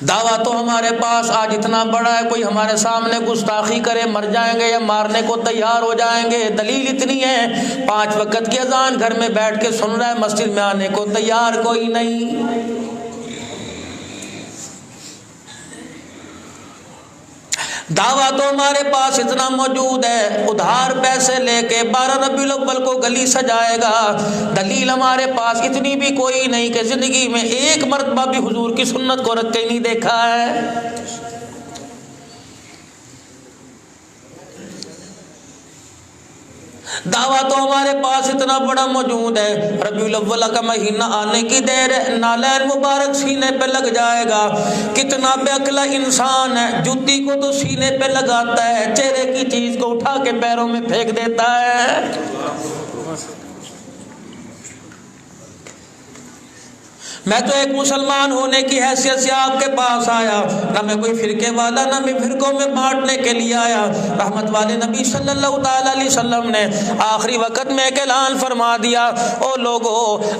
دعویٰ تو ہمارے پاس آج اتنا بڑا ہے، کوئی ہمارے سامنے گستاخی کرے مر جائیں گے یا مارنے کو تیار ہو جائیں گے۔ دلیل اتنی ہے 5 وقت کی اذان گھر میں بیٹھ کے سن رہا ہے، مسجد میں آنے کو تیار کوئی نہیں۔ دعویٰ تو ہمارے پاس اتنا موجود ہے، ادھار پیسے لے کے 12 ربیع الاول کو گلی سجائے گا۔ دلیل ہمارے پاس اتنی بھی کوئی نہیں کہ زندگی میں ایک مرتبہ بھی حضور کی سنت کو رکھ کے نہیں دیکھا ہے۔ دعویٰ تو ہمارے پاس اتنا بڑا موجود ہے، ربیع الاول کا مہینہ آنے کی دیر ہے، نالین مبارک سینے پہ لگ جائے گا۔ کتنا بے عقل انسان ہے، جوتی کو تو سینے پہ لگاتا ہے، چہرے کی چیز کو اٹھا کے پیروں میں پھینک دیتا ہے۔ میں تو ایک مسلمان ہونے کی حیثیت سے آپ کے پاس آیا، نہ میں کوئی فرقے والا، نہ میں فرقوں میں بانٹنے کے لیے آیا۔ رحمت والے نبی صلی اللہ تعالی علیہ وسلم نے آخری وقت میں ایک اعلان فرما دیا، او لوگو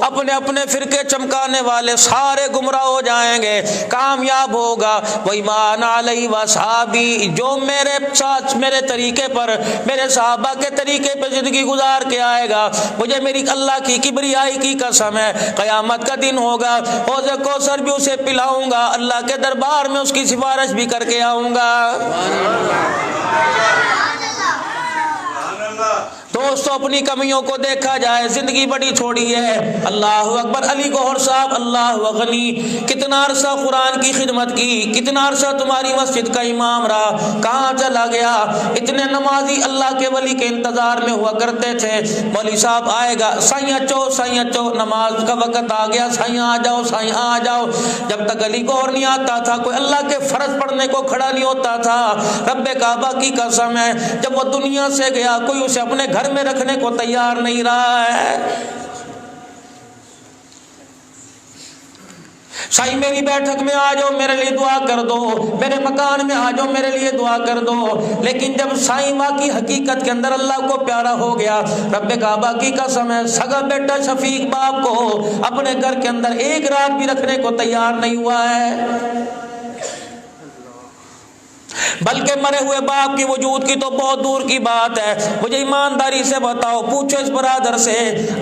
اپنے اپنے فرقے چمکانے والے سارے گمراہ ہو جائیں گے، کامیاب ہوگا وہی مان علیہ وصحابی، جو میرے ساتھ میرے طریقے پر، میرے صحابہ کے طریقے پہ زندگی گزار کے آئے گا، مجھے میری اللہ کی کبریائی کی قسم ہے، قیامت کا دن ہوگا، حوض کوثر بھی اسے پلاؤں گا، اللہ کے دربار میں اس کی سفارش بھی کر کے آؤں گا۔ دوستو اپنی کمیوں کو دیکھا جائے، زندگی بڑی تھوڑی ہے۔ اللہ اکبر، علی گوہر صاحب اللہ غنی، کتنا عرصہ قرآن کی خدمت کی، کتنا عرصہ تمہاری مسجد کا امام رہا، کہاں چلا گیا؟ اتنے نمازی اللہ کے ولی کے انتظار میں ہوا کرتے تھے، مولوی صاحب آئے گا، سائیں اچو نماز کا وقت آ گیا، سائیں آ جاؤ، سائیں آ جاؤ۔ جب تک علی گوہر نہیں آتا تھا کوئی اللہ کے فرض پڑھنے کو کھڑا نہیں ہوتا تھا۔ رب کعبہ کی قسم ہے، جب وہ دنیا سے گیا کوئی اسے اپنے گھر میں رکھنے کو تیار نہیں رہا ہے۔ سائیں میری بیٹھک میں آ جاؤ میرے لیے دعا کر دو، میرے مکان میں آ جاؤ میرے لیے دعا کر دو۔ لیکن جب سائیں واقعی حقیقت کے اندر اللہ کو پیارا ہو گیا، رب کعبہ کی قسم ہے سگا بیٹا شفیق باپ کو اپنے گھر کے اندر ایک رات بھی رکھنے کو تیار نہیں ہوا ہے، بلکہ مرے ہوئے باپ کی وجود کی تو بہت دور کی بات ہے۔ مجھے ایمانداری سے بتاؤ، پوچھو اس برادر سے،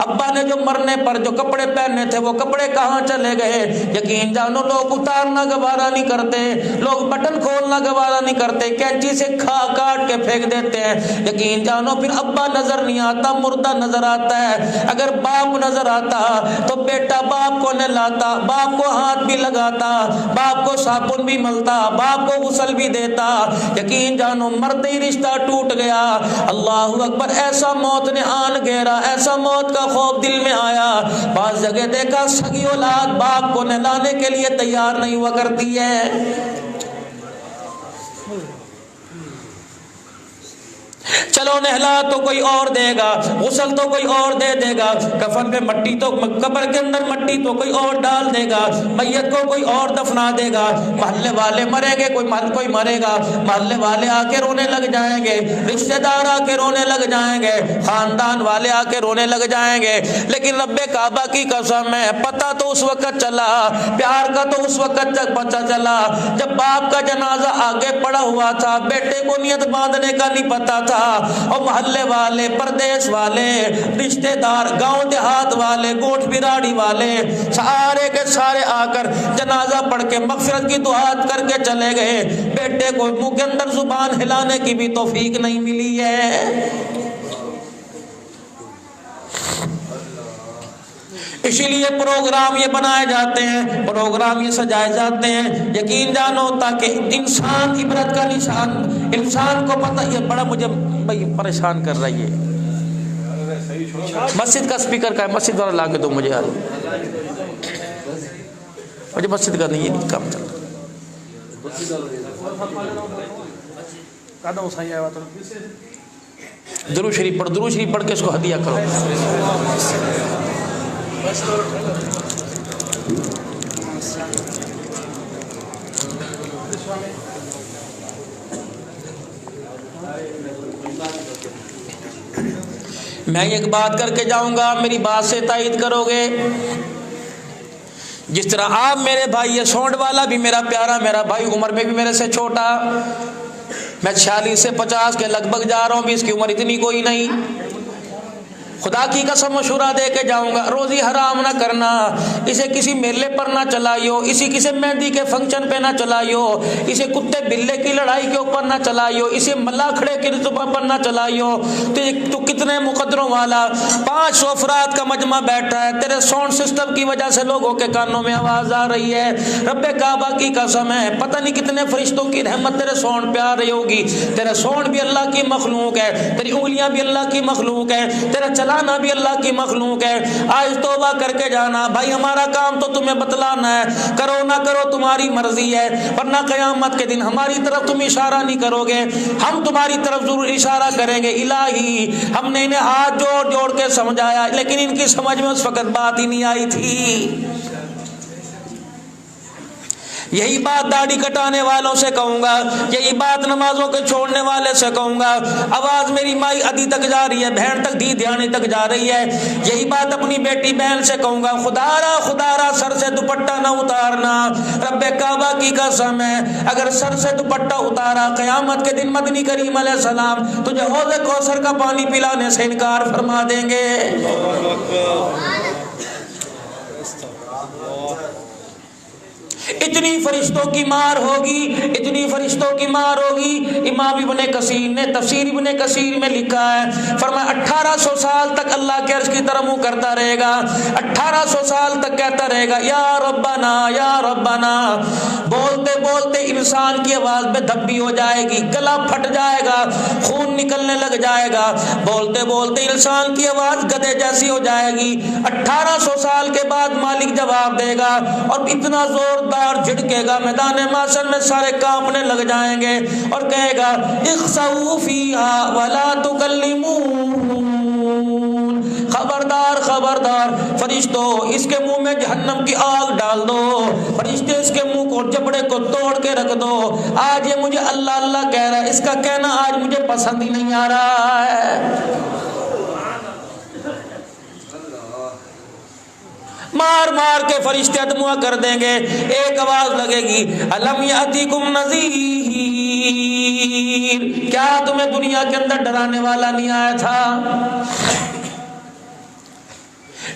ابا نے جو مرنے پر جو کپڑے پہنے تھے وہ کپڑے کہاں چلے گئے؟ یقین جانو لوگ اتارنا گوارا نہیں کرتے، لوگ بٹن کھولنا گوارا نہیں کرتے، کینچی سے کاٹ کے پھینک دیتے ہیں۔ یقین جانو پھر ابا نظر نہیں آتا، مردہ نظر آتا ہے۔ اگر باپ نظر آتا تو بیٹا باپ کو نہلاتا، باپ کو ہاتھ بھی لگاتا، باپ کو صابن بھی ملتا، باپ کو غسل بھی دیتا۔ یقین جانو مرتے ہی رشتہ ٹوٹ گیا۔ اللہ اکبر، ایسا موت نے آن گھیرا، ایسا موت کا خوف دل میں آیا۔ بعض جگہ دیکھا سگی اولاد باپ کو نہلانے کے لیے تیار نہیں ہوا کرتی ہے۔ چلو نہلا تو کوئی اور دے گا، غسل تو کوئی اور دے دے گا، کفن پہ مٹی تو قبر کے اندر مٹی تو کوئی اور ڈال دے گا، میت کو کوئی اور دفنا دے گا، محلے والے مریں گے، کوئی مرے گا، محلے والے آ کے رونے لگ جائیں گے، رشتہ دار آ کے رونے لگ جائیں گے، خاندان والے آ کے رونے لگ جائیں گے۔ لیکن رب کعبہ کی قسم ہے پتہ تو اس وقت چلا، پیار کا تو اس وقت تک پتہ چلا جب باپ کا جنازہ آگے پڑا ہوا تھا، بیٹے کو نیت باندھنے کا نہیں پتا تھا، اور محلے والے، پردیس والے، رشتہ دار، گاؤں دیہات والے، گوٹھ براڑی والے سارے کے سارے آ کر جنازہ پڑھ کے مغفرت کی دعات کر کے چلے گئے۔ بیٹے کو منہ کے اندر زبان ہلانے کی بھی توفیق نہیں ملی ہے۔ اسی لیے پروگرام یہ بنائے جاتے ہیں، پروگرام یہ سجائے جاتے ہیں، یقین جانو تاکہ انسان عبرت کا نشان، انسان کو پتہ، یہ بڑا مجھے بھائی پریشان کر رہا ہے۔ مسجد کا سپیکر کا ہے، مسجد والا لا کے دو مجھے، یار مجھے مسجد کا نہیں کام چل رہا۔ درود شریف پڑھ، درود شریف پڑھ کے اس کو ہدیہ کرو۔ میں ایک بات کر کے جاؤں گا، میری بات سے تائید کرو گے۔ جس طرح آپ میرے بھائی ہے، سونڈ والا بھی میرا پیارا میرا بھائی، عمر میں بھی میرے سے چھوٹا، میں 46 سے 50 کے لگ بھگ جا رہا ہوں، بھی اس کی عمر اتنی کوئی نہیں، خدا کی قسم مشورہ دے کے جاؤں گا، روزی حرام نہ کرنا، اسے کسی میلے پر نہ چلائیو، اسی کسی مہندی کے فنکشن پہ نہ چلائیو، اسے کتے بلے کی لڑائی کے اوپر نہ چلائیو، اسے ملاکھڑے کی رتبہ پر نہ چلائیو، تو کتنے مقدروں والا 500 افراد کا مجمع بیٹھا ہے، تیرے ساؤنڈ سسٹم کی وجہ سے لوگوں کے کانوں میں آواز آ رہی ہے، رب کعبہ کی قسم ہے پتہ نہیں کتنے فرشتوں کی رحمت تیرے ساؤنڈ پہ آ رہی ہوگی، تیرا ساؤنڈ بھی اللہ کی مخلوق ہے، تیری انگلیاں بھی اللہ کی مخلوق ہے، تیرا چلانا بھی اللہ کی مخلوق ہے، آج توبہ کر کے جانا بھائی، ہمارا کام تو تمہیں بتلانا ہے، کرو نہ کرو تمہاری مرضی ہے، ورنہ قیامت کے دن ہماری طرف تم اشارہ نہیں کرو گے، ہم تمہاری طرف ضرور اشارہ کریں گے، الہی ہم نے انہیں ہاتھ جوڑ جوڑ کے سمجھایا لیکن ان کی سمجھ میں اس وقت بات ہی نہیں آئی تھی۔ یہی بات داڑھی کٹانے والوں سے کہوں گا، یہی بات نمازوں کے چھوڑنے والے سے کہوں گا، آواز میری مائی ادھی تک جا رہی ہے، بہن تک دی دھیانی تک جا رہی ہے، یہی بات اپنی بیٹی بہن سے کہوں گا، خدا را سر سے دوپٹہ نہ اتارنا، رب کعبہ کی قسم ہے اگر سر سے دوپٹہ اتارا قیامت کے دن مدنی کریم علیہ السلام تجھے حوض کوثر کا پانی پلانے سے انکار فرما دیں گے۔ اتنی فرشتوں کی مار ہوگی، اتنی فرشتوں کی مار ہوگی۔ امام ابن کثیر نے تفسیر ابن کثیر میں لکھا ہے، فرمایا 1800 سال تک اللہ کے عرش کی طرف منہ کرتا رہے گا، 1800 سال تک کہتا رہے گا یا ربنا یا ربنا، بولتے بولتے انسان کی آواز میں دھبی ہو جائے گی، گلا پھٹ جائے گا، خون نکلنے لگ جائے گا، بولتے بولتے انسان کی آواز گدھے جیسی ہو جائے گی۔ 1800 سال کے بعد مالک جواب دے گا اور اتنا زوردار جھٹکے گا، میدان محشر میں سارے کانپنے لگ جائیں گے اور کہے گا اخسؤوا فیہا ولا تکلمون، خبردار خبردار فرشتوں اس کے منہ میں جہنم کی آگ ڈال دو، فرشتے اس کے منہ کو جبڑے کو توڑ کے رکھ دو، آج یہ مجھے اللہ اللہ کہہ رہا ہے، اس کا کہنا آج مجھے پسند ہی نہیں آ رہا ہے۔ مار مار کے فرشتے ادموا کر دیں گے، ایک آواز لگے گی الم یاتیکم نذیر، کیا تمہیں دنیا کے اندر ڈرانے والا نہیں آیا تھا؟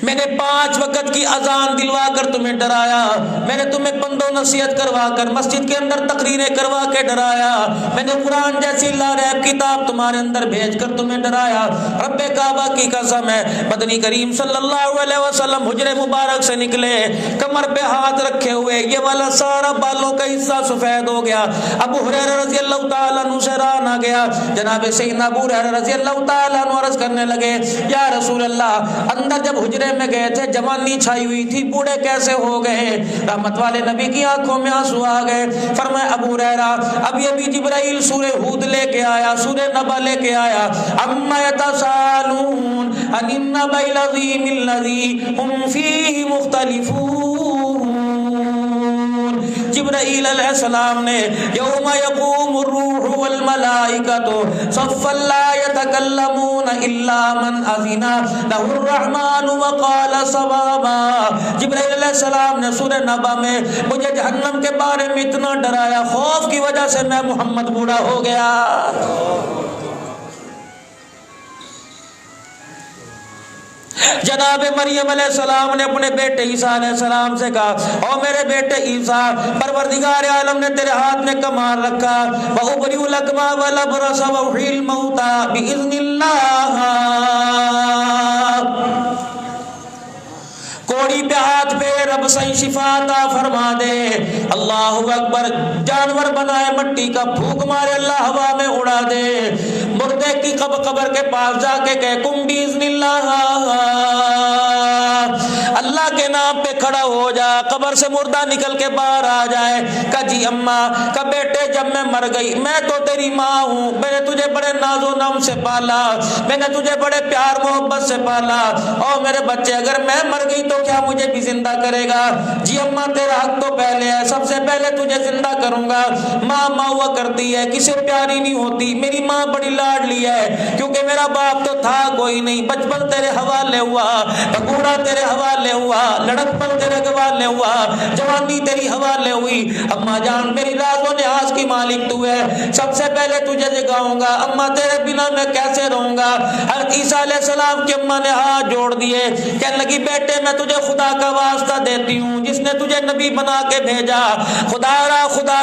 میں نے 5 وقت کی اذان دلوا کر تمہیں ڈرایا، میں نے تمہیں پند و نصیحت کروا کر مسجد کے اندر تقریریں کروا کے ڈرایا، میں نے قرآن جیسی لاریب کتاب تمہارے اندر بھیج کر تمہیں ڈرایا۔ رب کعبہ کی قسم ہے مدنی کریم صلی اللہ علیہ وسلم حجرے مبارک سے نکلے، کمر پہ ہاتھ رکھے ہوئے، یہ والا سارا بالوں کا حصہ سفید ہو گیا۔ ابو ہریرہ رضی اللہ تعالیٰ عنہ سے راہ نہ گیا، جناب سیدنا ابو ہریرہ رضی اللہ تعالیٰ عنہ عرض کرنے لگے یا رسول اللہ، اندر جب حجرے میں گئے تھے جوانی چھائی ہوئی تھی، بوڑھے کیسے ہو گئے؟ رحمت والے نبی کی آنکھوں میں آنسو آ گئے، فرمایا ابو ہریرہ ابھی ابھی جبرائیل سورہ ہود لے کے آیا، سورہ نبا لے کے آیا، اما یتساءلون عن النبأ العظیم الذی هم فیہ مختلفون۔ جبرائیل علیہ السلام نے یوم یقوم الروح والملائکۃ صفا لا یتکلمون الا من اذن لہ الرحمن وقال صوابا، جبرائیل علیہ السلام نے سورہ نبا میں مجھے جہنم کے بارے میں اتنا ڈرایا، خوف کی وجہ سے میں محمد بوڑھا ہو گیا۔ جناب مریم علیہ السلام نے اپنے بیٹے عیسیٰ علیہ السلام سے کہا او میرے بیٹے عیسیٰ، پروردگار عالم نے تیرے ہاتھ میں کمار رکھا، وَأُبْرِئُ الْأَكْمَحَ وَالْأَبْرَصَ وَأُحْيِي الْمَوْتَى بِإِذْنِ اللَّهِ، کوڑی پہ ہاتھ پہ رب صحیح شفا عطا فرما دے، اللہ اکبر، جانور بنائے مٹی کا پھونک مارے اللہ ہوا میں اڑا دے، مردے کی قبر کے پاس جا کے کہے کم باذن اللہ، اللہ کے نام پہ کھڑا ہو جا، قبر سے مردہ نکل کے باہر آ جائے، کہا جی اماں، کہا بیٹے جب میں مر گئی، میں تو تیری ماں ہوں، میں نے تجھے بڑے ناز و نم سے پالا، میں نے تجھے بڑے پیار محبت سے پالا، اور میرے بچے اگر میں مر گئی تو کیا مجھے بھی زندہ کرے گا؟ جی اماں تیرا حق تو پہلے ہے، سب سے پہلے تجھے زندہ کروں گا۔ ماں ماں ہوا کرتی ہے، کسے پیاری نہیں ہوتی، میری ماں بڑی لاڈلی ہے کیونکہ میرا باپ تو تھا کوئی نہیں، بچپن تیرے حوالے ہوا، بوڑھا تیرے حوالے ہوا، ہوا, لڑکپن تیرے حوالے ہوا, جوانی تیری حوالے ہوئی. اماں جان میری راز و نیاز کی مالک تو ہے, سب سے پہلے تجھے جگاؤں گا, اماں تیرے بنا میں کیسے رہوں گا. حضرت عیسیٰ علیہ السلام کی اماں نے ہاتھ جوڑ دیے, کہنے لگی بیٹے میں تجھے خدا کا واسطہ دیتی ہوں جس نے تجھے نبی بنا کے بھیجا, خدا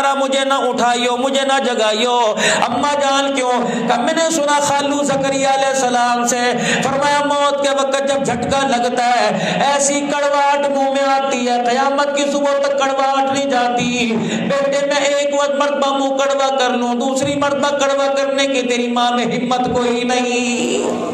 را مجھے نہ اٹھائیو, مجھے نہ جگائیو. اماں جان کیوں؟ کہ میں نے سنا خالو زکریا علیہ السلام سے, فرمایا موت کے وقت جب جھٹکا لگتا ہے ایسی کڑواہٹ منہ میں آتی ہے قیامت کی صبح تک کڑواہٹ نہیں جاتی. بیٹے میں ایک وقت مرتبہ منہ کڑوا کر لوں, دوسری مرتبہ کڑوا کرنے کی تیری ماں میں ہمت کوئی نہیں.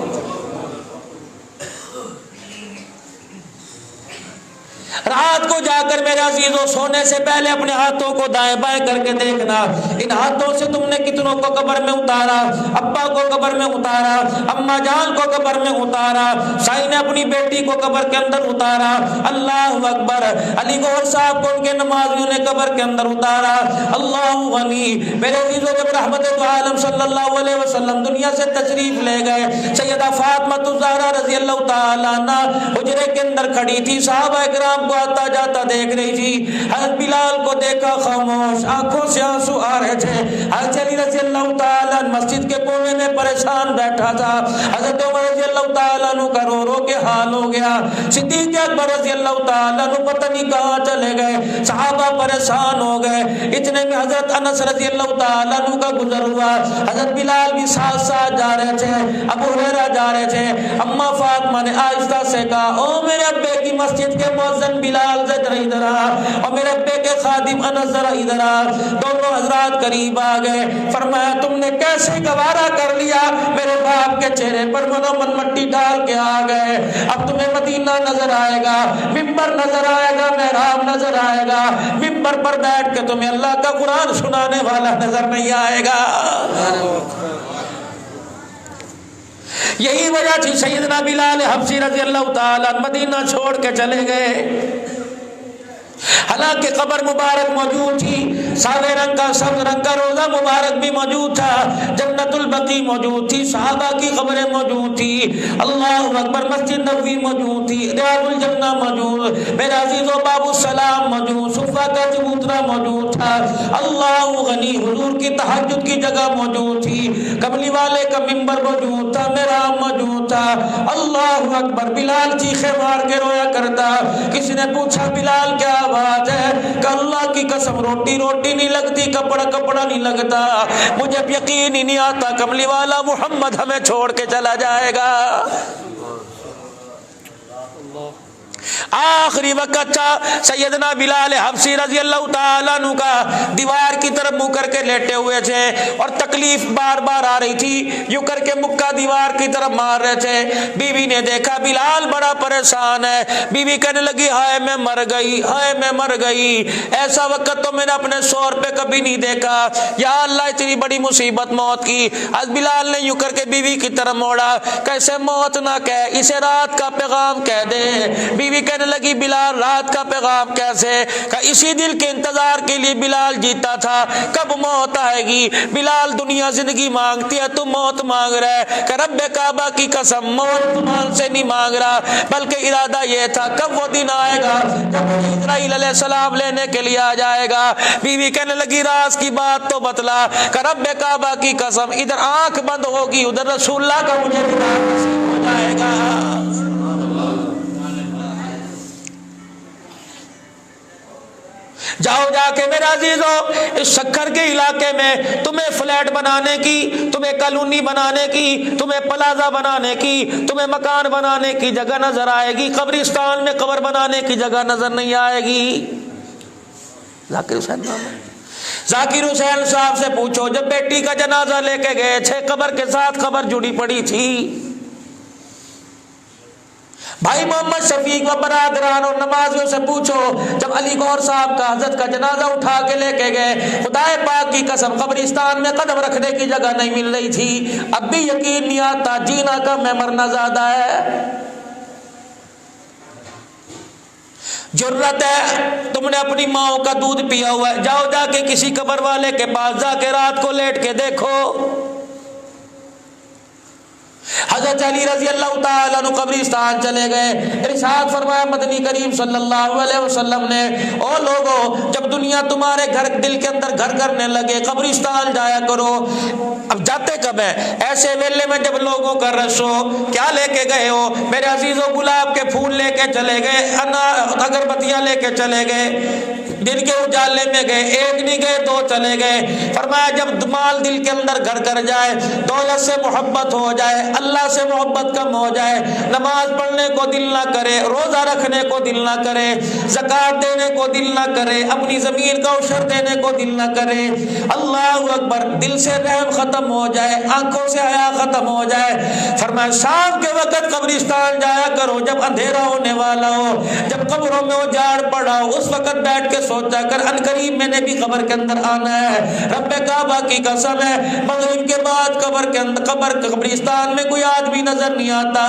رات کو جا کر میرے عزیزوں سونے سے پہلے اپنے ہاتھوں کو دائیں بائیں کر کے دیکھنا, ان ہاتھوں سے تم نے کتنوں کو قبر میں اتارا. ابا کو قبر میں اتارا, اماں جان کو قبر میں اتارا, سائی نے اپنی بیٹی کو قبر کے اندر اتارا. اللہ اکبر. علی گوہر صاحب کو ان کے نمازیوں نے قبر کے اندر اتارا. اللہ غنی. میرے عزیزوں جب رحمت دو عالم صلی اللہ علیہ وسلم دنیا سے تشریف لے گئے, سیدہ فاطمہ الزہرا رضی اللہ تعالیٰ عنہ حجرے کے اندر کھڑی تھی, صحابہ کرام کو آتا جاتا دیکھ رہی تھی. حضرت بلال کو دیکھا خاموش, آنکھوں سے آنسو آ رہے تھے. حضرت علی رضی اللہ تعالیٰ مسجد کے کونے میں پریشان بیٹھا تھا. حضرت عمر رضی اللہ تعالیٰ عنہ کا رو رو کے حال ہو گیا. صدیق اکبر رضی اللہ تعالیٰ عنہ پتہ نہیں کہاں چلے گئے, صحابہ پریشان ہو گئے. اتنے میں حضرت انس رضی اللہ تعالیٰ عنہ کا گزر ہوا. حضرت بلال بھی ساتھ ساتھ جا رہے تھے, ابو ہریرہ جا رہے تھے. اماں فاطمہ نے آہستہ سے کہا, او میرے ابے کی مسجد کے مؤذن بلال ذرا ادھر آ, اور میرے ابے کے خادم انس ذرا ادھر آ. دونوں حضرات قریب آ گئے. فرمایا تم نے کیسے گوارا کر لیا, میرے باپ کے چہرے پر منومن مٹی ڈال کے آ گئے. اب تمہیں مدینہ نظر آئے گا, ممبر نظر آئے گا, محراب نظر آئے گا, ممبر پر بیٹھ کے تمہیں اللہ کا قرآن سنانے والا نظر نہیں آئے گا. یہی وجہ تھی سیدنا بلال حبشی رضی اللہ تعالیٰ مدینہ چھوڑ کے چلے گئے. حالانکہ قبر مبارک موجود تھی, ساوے رنگ کا سبز رنگ کا روزہ مبارک بھی موجود تھا, جنت البقیع موجود تھی, صحابہ کی قبریں موجود تھی. اللہ اکبر. مسجد نبوی موجود تھی, ریاض الجنہ موجود, میرا عزیزو باب السلام موجود, صفہ کا چبوترا موجود تھا. اللہ غنی. حضور کی تہجد کی جگہ موجود تھی, کملی والے کا ممبر موجود تھا, محراب موجود تھا. اللہ اکبر. بلال چیخے مار کے رویا کرتا. کسی نے پوچھا بلال کیا بات ہے, کہ اللہ کی قسم روٹی روٹی نہیں لگتی, کپڑا کپڑا نہیں لگتا, مجھے یقین ہی نہیں آتا کملی والا محمد ہمیں چھوڑ کے چلا جائے گا. آخری وقت تھا, سیدنا بلال حبشی رضی اللہ تعالیٰ عنہ کا دیوار کی طرف منہ کر کے لیٹے ہوئے تھے, اور تکلیف بار بار آ رہی تھی, یوں کر کے مکہ دیوار کی طرف مار رہے تھے. بیوی نے دیکھا بلال بڑا پریشان ہے. بیوی کہنے لگی ہائے میں مر گئی, ہائے میں مر گئی, ایسا وقت تو میں نے اپنے شوہر پہ کبھی نہیں دیکھا, یا اللہ اتنی بڑی مصیبت موت کی. از بلال نے یوں کر کے بیوی کی طرف موڑا, کیسے موت نہ کہہ, اسے رات کا پیغام کہہ دے. بیوی کہنے لگی بلال رات کا پیغام کیسے, کہ اسی دل کے انتظار کے لیے بلال جیتا تھا, کب موت آئے گی. بلال دنیا زندگی مانگتی ہے, تو موت مانگ رہا ہے, کہ رب کعبہ کی قسم موت تمہان سے نہیں مانگ رہا, بلکہ ارادہ یہ تھا کب وہ دن آئے گا جب اسرائیل علیہ السلام لینے کے لیے آ جائے گا. بیوی کہنے لگی راز کی بات تو بتلا, کہ رب کعبہ کی قسم ادھر آنکھ بند ہوگی, ادھر رسول اللہ کا مجھے دیدار نصیب ہو جائے گا. جاؤ جا کے میرے عزیزو اس شکر کے علاقے میں تمہیں فلیٹ بنانے کی, تمہیں کالونی بنانے کی, تمہیں پلازا بنانے کی, تمہیں مکان بنانے کی جگہ نظر آئے گی, قبرستان میں قبر بنانے کی جگہ نظر نہیں آئے گی. ذاکر حسین نام ہے. ذاکر حسین صاحب سے پوچھو, جب بیٹی کا جنازہ لے کے گئے تھے قبر کے ساتھ قبر جڑی پڑی تھی. بھائی محمد شفیق و برادران اور نمازیوں سے پوچھو, جب علی گوہر صاحب کا حضرت کا جنازہ اٹھا کے لے کے گئے, خدائے پاک کی قسم قبرستان میں قدم رکھنے کی جگہ نہیں مل رہی تھی. اب بھی یقین نہیں آتا جینا کم ہے مرنا زیادہ ہے. جرت ہے, تم نے اپنی ماں کا دودھ پیا ہوا ہے, جاؤ جا کے کسی قبر والے کے پاس جا کے رات کو لیٹ کے دیکھو. حضرت علی رضی اللہ تعالیٰ عنہ قبرستان چلے گئے. ارشاد فرمایا مدنی کریم صلی اللہ علیہ وسلم نے، او لوگو جب دنیا تمہارے گھر دل کے اندر گھر کرنے لگے قبرستان جایا کرو. اب جاتے کب ہے؟ ایسے ویلے میں جب لوگوں کا رش ہو. کیا لے کے گئے ہو میرے عزیزوں؟ گلاب کے پھول لے کے چلے گئے، اگربتیاں لے کے چلے گئے، دن کے اجالے میں گئے، ایک نہیں گئے دو چلے گئے. فرمایا جب مال دل کے اندر گھر کر جائے، دولت سے محبت ہو جائے، اللہ سے محبت کم ہو جائے، نماز پڑھنے کو دل نہ کرے، روزہ رکھنے کو دل نہ کرے، زکوٰۃ دینے کو دل نہ کرے، اپنی زمین کا عشر دینے کو دل نہ کرے، اللہ اکبر، دل سے رحم ختم ہو جائے، آنکھوں سے حیا ختم ہو جائے. فرمایا شام کے وقت قبرستان جایا کرو جب اندھیرا ہونے والا ہو، جب قبروں میں اجاڑ پڑا ہو، اس وقت بیٹھ کے سوچا کر ان قریب میں نے بھی قبر کے اندر آنا ہے. رب کعبہ کی قسم ہے مغرب کے بعد قبر کے اندر قبرستان میں کوئی آدمی نظر نہیں آتا،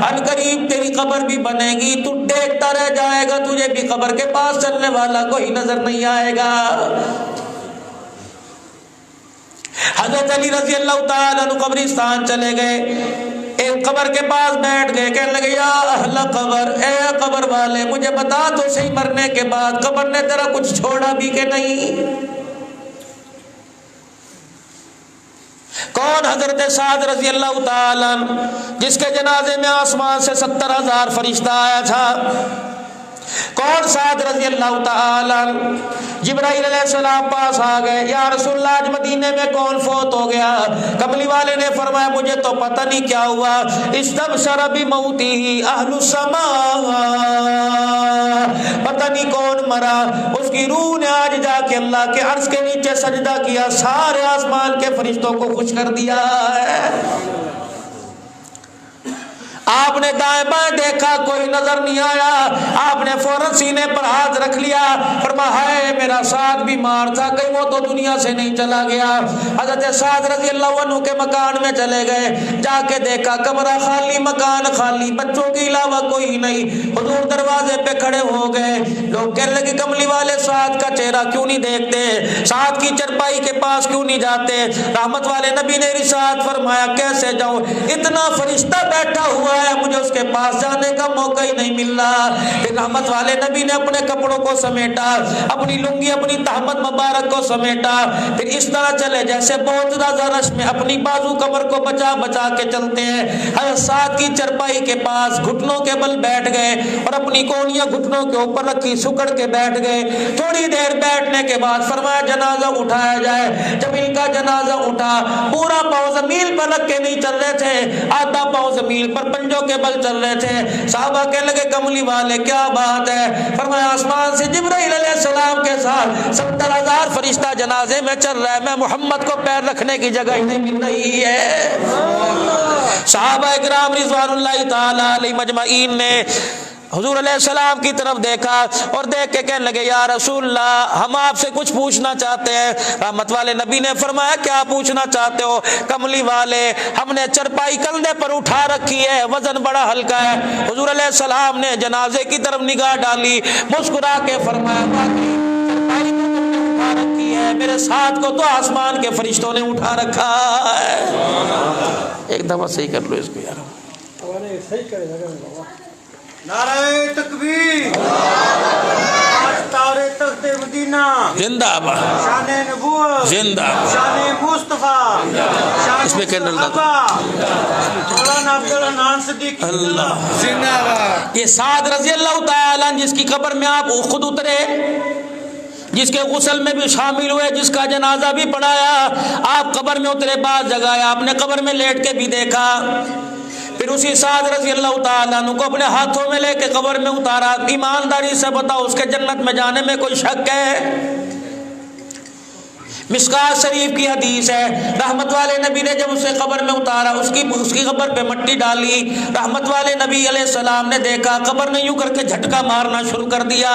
ان قریب تیری قبر بھی بنے گی، تو دیکھتا رہ جائے گا، تجھے بھی قبر کے پاس چلنے والا کوئی نظر نہیں آئے گا. حضرت علی رضی اللہ تعالیٰ عنہ قبرستان چلے گئے، ایک قبر کے پاس بیٹھ گئے، کہنے لگے یا اہل قبر، اے قبر والے مجھے بتا تو صحیح مرنے کے بعد قبر نے تیرا کچھ چھوڑا بھی کہ نہیں؟ کون؟ حضرت سعد رضی اللہ تعالیٰ جس کے جنازے میں آسمان سے 70,000 فرشتہ آیا تھا. کون؟ سعد رضی اللہ تعالیٰ. جبرائیل علیہ السلام پاس آ گئے، یا رسول اللہ آج مدینے میں کون فوت ہو گیا؟ کملی والے نے فرمایا مجھے تو پتہ نہیں کیا ہوا، استبشر بموتہ اہل السماء، پتہ نہیں کون مرا، اس کی روح نے آج جا کے اللہ کے عرش کے نیچے سجدہ کیا، سارے آسمان کے فرشتوں کو خوش کر دیا ہے. آپ نے دائیں بائیں دیکھا کوئی نظر نہیں آیا، آپ نے فوراً سینے پر ہاتھ رکھ لیا، فرمایا ہے میرا سعد بیمار تھا کہیں وہ تو دنیا سے نہیں چلا گیا. حضرت سعد رضی اللہ عنہ کے مکان میں چلے گئے، جا کے دیکھا کمرہ خالی، مکان خالی، بچوں کے علاوہ کوئی نہیں. حضور دروازے پہ کھڑے ہو گئے، لوگ کہنے لگے کملی والے سعد کا چہرہ کیوں نہیں دیکھتے، سعد کی چرپائی کے پاس کیوں نہیں جاتے؟ رحمت والے نبی نے ارشاد فرمایا کیسے جاؤں، اتنا فرشتہ بیٹھا ہوا ہے، مجھے اس کے پاس جانے کا موقع ہی نہیں مل رہا. پھر رحمت والے نبی نے اپنے کپڑوں کو سمیٹا، اپنی لنگی اپنی تہمت مبارک کو سمیٹا، پھر اس طرح چلے جیسے بہت زیادہ رش میں اپنی بازو کمر کو بچا بچا کے چلتے ہیں. حضرت سعد کی چرپائی کے پاس گھٹنوں کے بل بیٹھ گئے اور اپنی کونیاں گھٹنوں کے اوپر رکھی، سکڑ کے بیٹھ گئے. تھوڑی دیر بیٹھنے کے بعد فرمایا جنازہ اٹھایا جائے. جب ان کا جنازہ اٹھا، پورا پاؤں زمین پر رکھ کے نہیں چل رہے تھے، آدھا پاؤں زمین پر پنجوں کے بل چل رہے تھے. صحابہ کہنے لگے کملی والے کیا بات ہے؟ فرمایا آسمان سے جبرائیل علیہ السلام کے ساتھ 70,000 فرشتہ جنازے میں چل رہا ہے، میں محمد کو پیر رکھنے کی جگہ ہی نہیں مل رہی ہے. صحابہ اکرام رضوان اللہ تعالی علیہ مجمعین نے حضور علیہ السلام کی طرف دیکھا اور دیکھ کے کہنے لگے یا رسول اللہ ہم آپ سے کچھ پوچھنا چاہتے ہیں. رحمت والے نبی نے فرمایا کیا پوچھنا چاہتے ہو؟ کملی والے ہم نے چرپائی کندھے پر اٹھا رکھی ہے، وزن بڑا ہلکا ہے. حضور علیہ السلام نے جنازے کی طرف نگاہ ڈالی، مسکرا کے فرمایا چرپائی کو تم نے اٹھا رکھی ہے، میرے ساتھ کو تو آسمان کے فرشتوں نے اٹھا رکھا ہے. ایک دفعہ صحیح کر لو اس کو یار. نعرہ تکبیر، تارے تخت مدینہ زندہ باد، شان نبوت زندہ باد، شان مصطفیٰ، شان اس میں کینڈل مولانا عبدالرحمن صدیقی اللہ زندہ باد. یہ سعد رضی اللہ تعالیٰ جس کی قبر میں آپ خود اترے، جس کے غسل میں بھی شامل ہوئے، جس کا جنازہ بھی پڑھایا، آپ قبر میں اترے، بعض جگہ آپ نے قبر میں لیٹ کے بھی دیکھا. پھر اسی سعد رضی اللہ تعالیٰ عنہ کو اپنے ہاتھوں میں لے کے قبر میں اتارا. ایمانداری سے بتاؤ اس کے جنت میں جانے میں کوئی شک ہے؟ مشکات شریف کی حدیث ہے، رحمت والے نبی نے جب اسے قبر میں اتارا، اس کی قبر پہ مٹی ڈالی، رحمت والے نبی علیہ السلام نے دیکھا قبر نے یوں کر کے جھٹکا مارنا شروع کر دیا.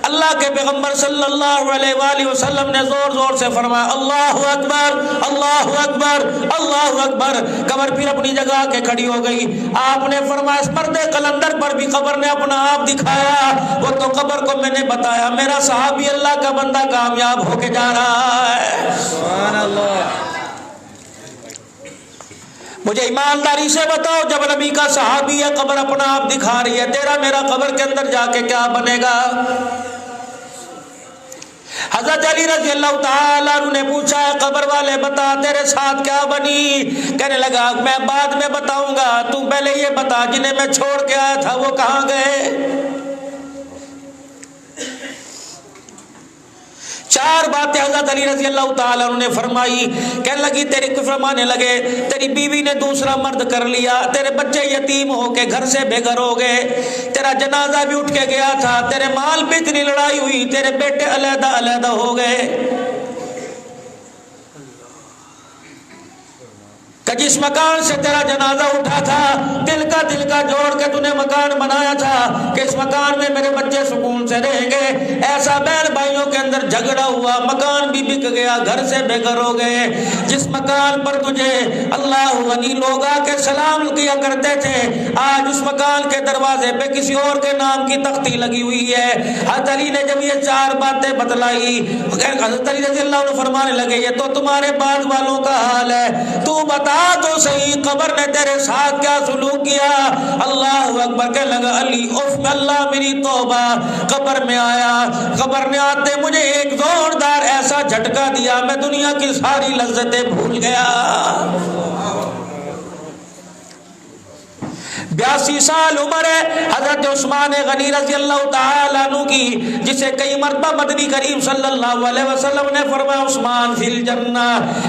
اللہ کے پیغمبر صلی اللہ علیہ وآلہ وسلم نے زور زور سے فرمایا اللہ اکبر اللہ اکبر اللہ اکبر. قبر پھر اپنی جگہ کے کھڑی ہو گئی. آپ نے فرمایا اس پردے قلندر پر بھی قبر نے اپنا آپ دکھایا، وہ تو قبر کو میں نے بتایا میرا صحابی اللہ کا بندہ کامیاب ہو کے جا رہا ہے. سبحان اللہ. مجھے ایمانداری سے بتاؤ، جب نبی کا صحابی ہے قبر اپنا آپ دکھا رہی ہے، تیرا میرا قبر کے اندر جا کے کیا بنے گا؟ حضرت علی رضی اللہ تعالیٰ عنہ نے پوچھا ہے قبر والے بتا تیرے ساتھ کیا بنی؟ کہنے لگا میں بعد میں بتاؤں گا، تو پہلے یہ بتا جنہیں میں چھوڑ کے آیا تھا وہ کہاں گئے؟ چار باتیں حضرت علی رضی اللہ تعالیٰ عنہ نے فرمائی. کہنے لگی تیری فرمانے لگے تیری بیوی نے دوسرا مرد کر لیا، تیرے بچے یتیم ہو کے گھر سے بے گھر ہو گئے، تیرا جنازہ بھی اٹھ کے گیا تھا، تیرے مال پہ اتنی لڑائی ہوئی، تیرے بیٹے علیحدہ علیحدہ ہو گئے. کہ جس مکان سے تیرا جنازہ اٹھا تھا دل کا جوڑ کے تو نے مکان بنایا تھا کہ اس مکان میں میرے بچے سکون سے رہیں گے، ایسا بہن بھائیوں کے اندر جھگڑا ہوا، مکان بھی بک گیا، گھر سے بے گھر ہو گئے. جس مکان پر تجھے اللہ غنی لوگ آ کے سلام کیا کرتے تھے، آج اس مکان کے دروازے پہ کسی اور کے نام کی تختی لگی ہوئی ہے. حضرت علی نے جب یہ چار باتیں بتلائی، حضرت علی رضی اللہ عنہ فرمانے لگے یہ تو تمہارے بعد والوں کا حال ہے، تو بتا تو صحیح قبر نے تیرے ساتھ کیا سلوک کیا؟ اللہ اکبر. کہنے لگا علی اف اللہ میری توبہ، قبر میں آیا، قبر میں آتے مجھے ایک زوردار ایسا جھٹکا دیا میں دنیا کی ساری لذتیں بھول گیا. 82 سال عمر ہے حضرت عثمان غنی رضی اللہ تعالیٰ عنہ کی، جسے کئی مرتبہ مدنی کریم صلی اللہ علیہ وسلم نے فرمایا عثمان فی الجنہ.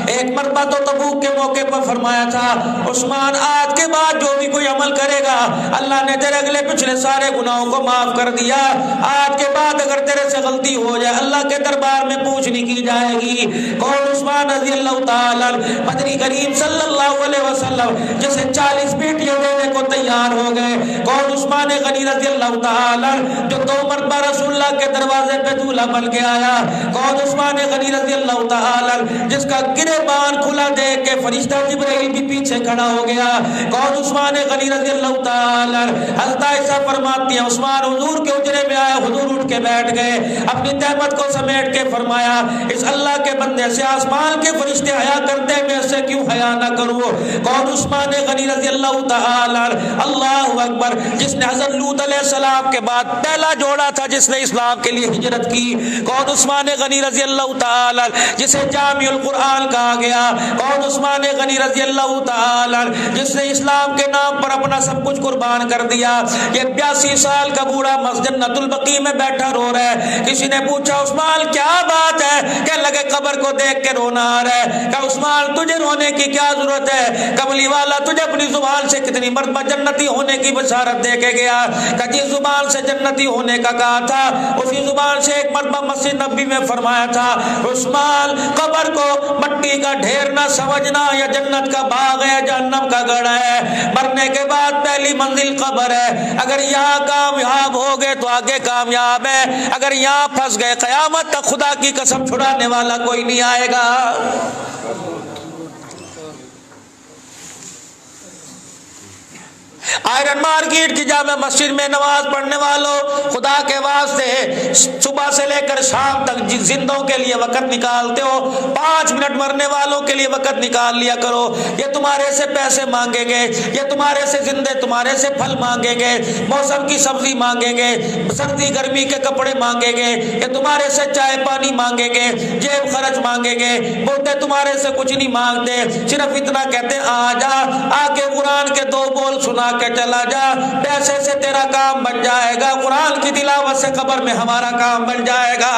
ایک مرتبہ تو تبوک کے موقع پر فرمایا تھا عثمان آج کے بعد جو بھی کوئی عمل کرے گا اللہ نے تیرے اگلے پچھلے سارے گناہوں کو معاف کر دیا، آج کے بعد اگر تیرے سے غلطی ہو جائے اللہ کے دربار میں پوچھنی کی جائے گی. کون؟ عثمان رضی اللہ تعالیٰ مدنی کریم صلی اللہ علیہ وسلم جسے 40 بیٹیاں دینے کو تیار ہو گئے. کون؟ عثمان غنی رضی اللہ تعالیٰ جو 2 مرتبہ رسول اللہ کے دروازے پہ دولہا بن کے آیا. کون؟ عثمان غنی رضی اللہ تعالیٰ جس کا گریبان کھلا دیکھ کے فرشتہ جبرائیل بھی پیچھے کھڑا ہو گیا. کون؟ عثمان غنی رضی اللہ تعالیٰ. حضرت عائشہ فرماتی ہیں عثمان حضور کے حجرے میں آیا، حضور اٹھ کے بیٹھ گئے، اپنی تہمت کو سمیٹ کے فرمایا اس اللہ کے بندے سے آسمان کے فرشتے حیا کرتے میں سے کیوں حیا نہ کروں؟ کون؟ عثمان غنی رضی اللہ تعالیٰ. اللہ اکبر. جس نے حضرت لوط علیہ السلام کے بعد پہلا جوڑا تھا جس نے اسلام کے لیے ہجرت کی. کون؟ عثمان غنی رضی اللہ تعالی جسے جامع القرآن کہا گیا. کون؟ عثمان غنی رضی اللہ تعالی جس نے اسلام کے نام پر اپنا سب کچھ قربان کر دیا. یہ 82 سال کا بوڑھا جنت البقیع میں بیٹھا رو رہا ہے. کسی نے پوچھا عثمان کیا بات ہے؟ کہنے لگے قبر کو دیکھ کے رونا آ رہا ہے. کہ عثمان تجھے رونے کی کیا ضرورت ہے؟ کملی والا تجھے اپنی زبان سے کتنی مرتبہ جنتی ہونے کی بشارت دے کے گیا. کہ جس زبان سے جنتی ہونے کا کہا تھا اسی زبان سے ایک مرتبہ مسجد نبی میں فرمایا تھا عثمان قبر کو مٹی کا ڈھیر نہ سمجھنا، یا جنت کا باغ ہے جہنم کا گڑھ ہے. مرنے کے بعد پہلی منزل قبر ہے. اگر یہاں کامیاب ہو گئے تو آگے کامیاب ہے، اگر یہاں پھنس گئے قیامت تک خدا کی قسم چھڑانے والا کوئی نہیں آئے گا. آئرن مارکیٹ کی جامع مسجد میں نماز پڑھنے والوں خدا کے واسطے صبح سے لے کر شام تک زندوں کے لیے وقت نکالتے ہو، 5 منٹ مرنے والوں کے لیے وقت نکال لیا کرو. یہ تمہارے سے پیسے مانگیں گے، یہ تمہارے سے زندے تمہارے سے پھل مانگیں گے، موسم کی سبزی مانگیں گے، سردی گرمی کے کپڑے مانگیں گے، یہ تمہارے سے چائے پانی مانگیں گے، جیب خرچ مانگیں گے. بولتے تمہارے سے کچھ نہیں مانگتے، صرف اتنا کہتے آ جا آ کے قرآن کے 2 بول سنا کہ چلا جا، پیسے سے تیرا کام بن جائے گا، قرآن کی تلاوت سے قبر میں ہمارا کام بن جائے گا.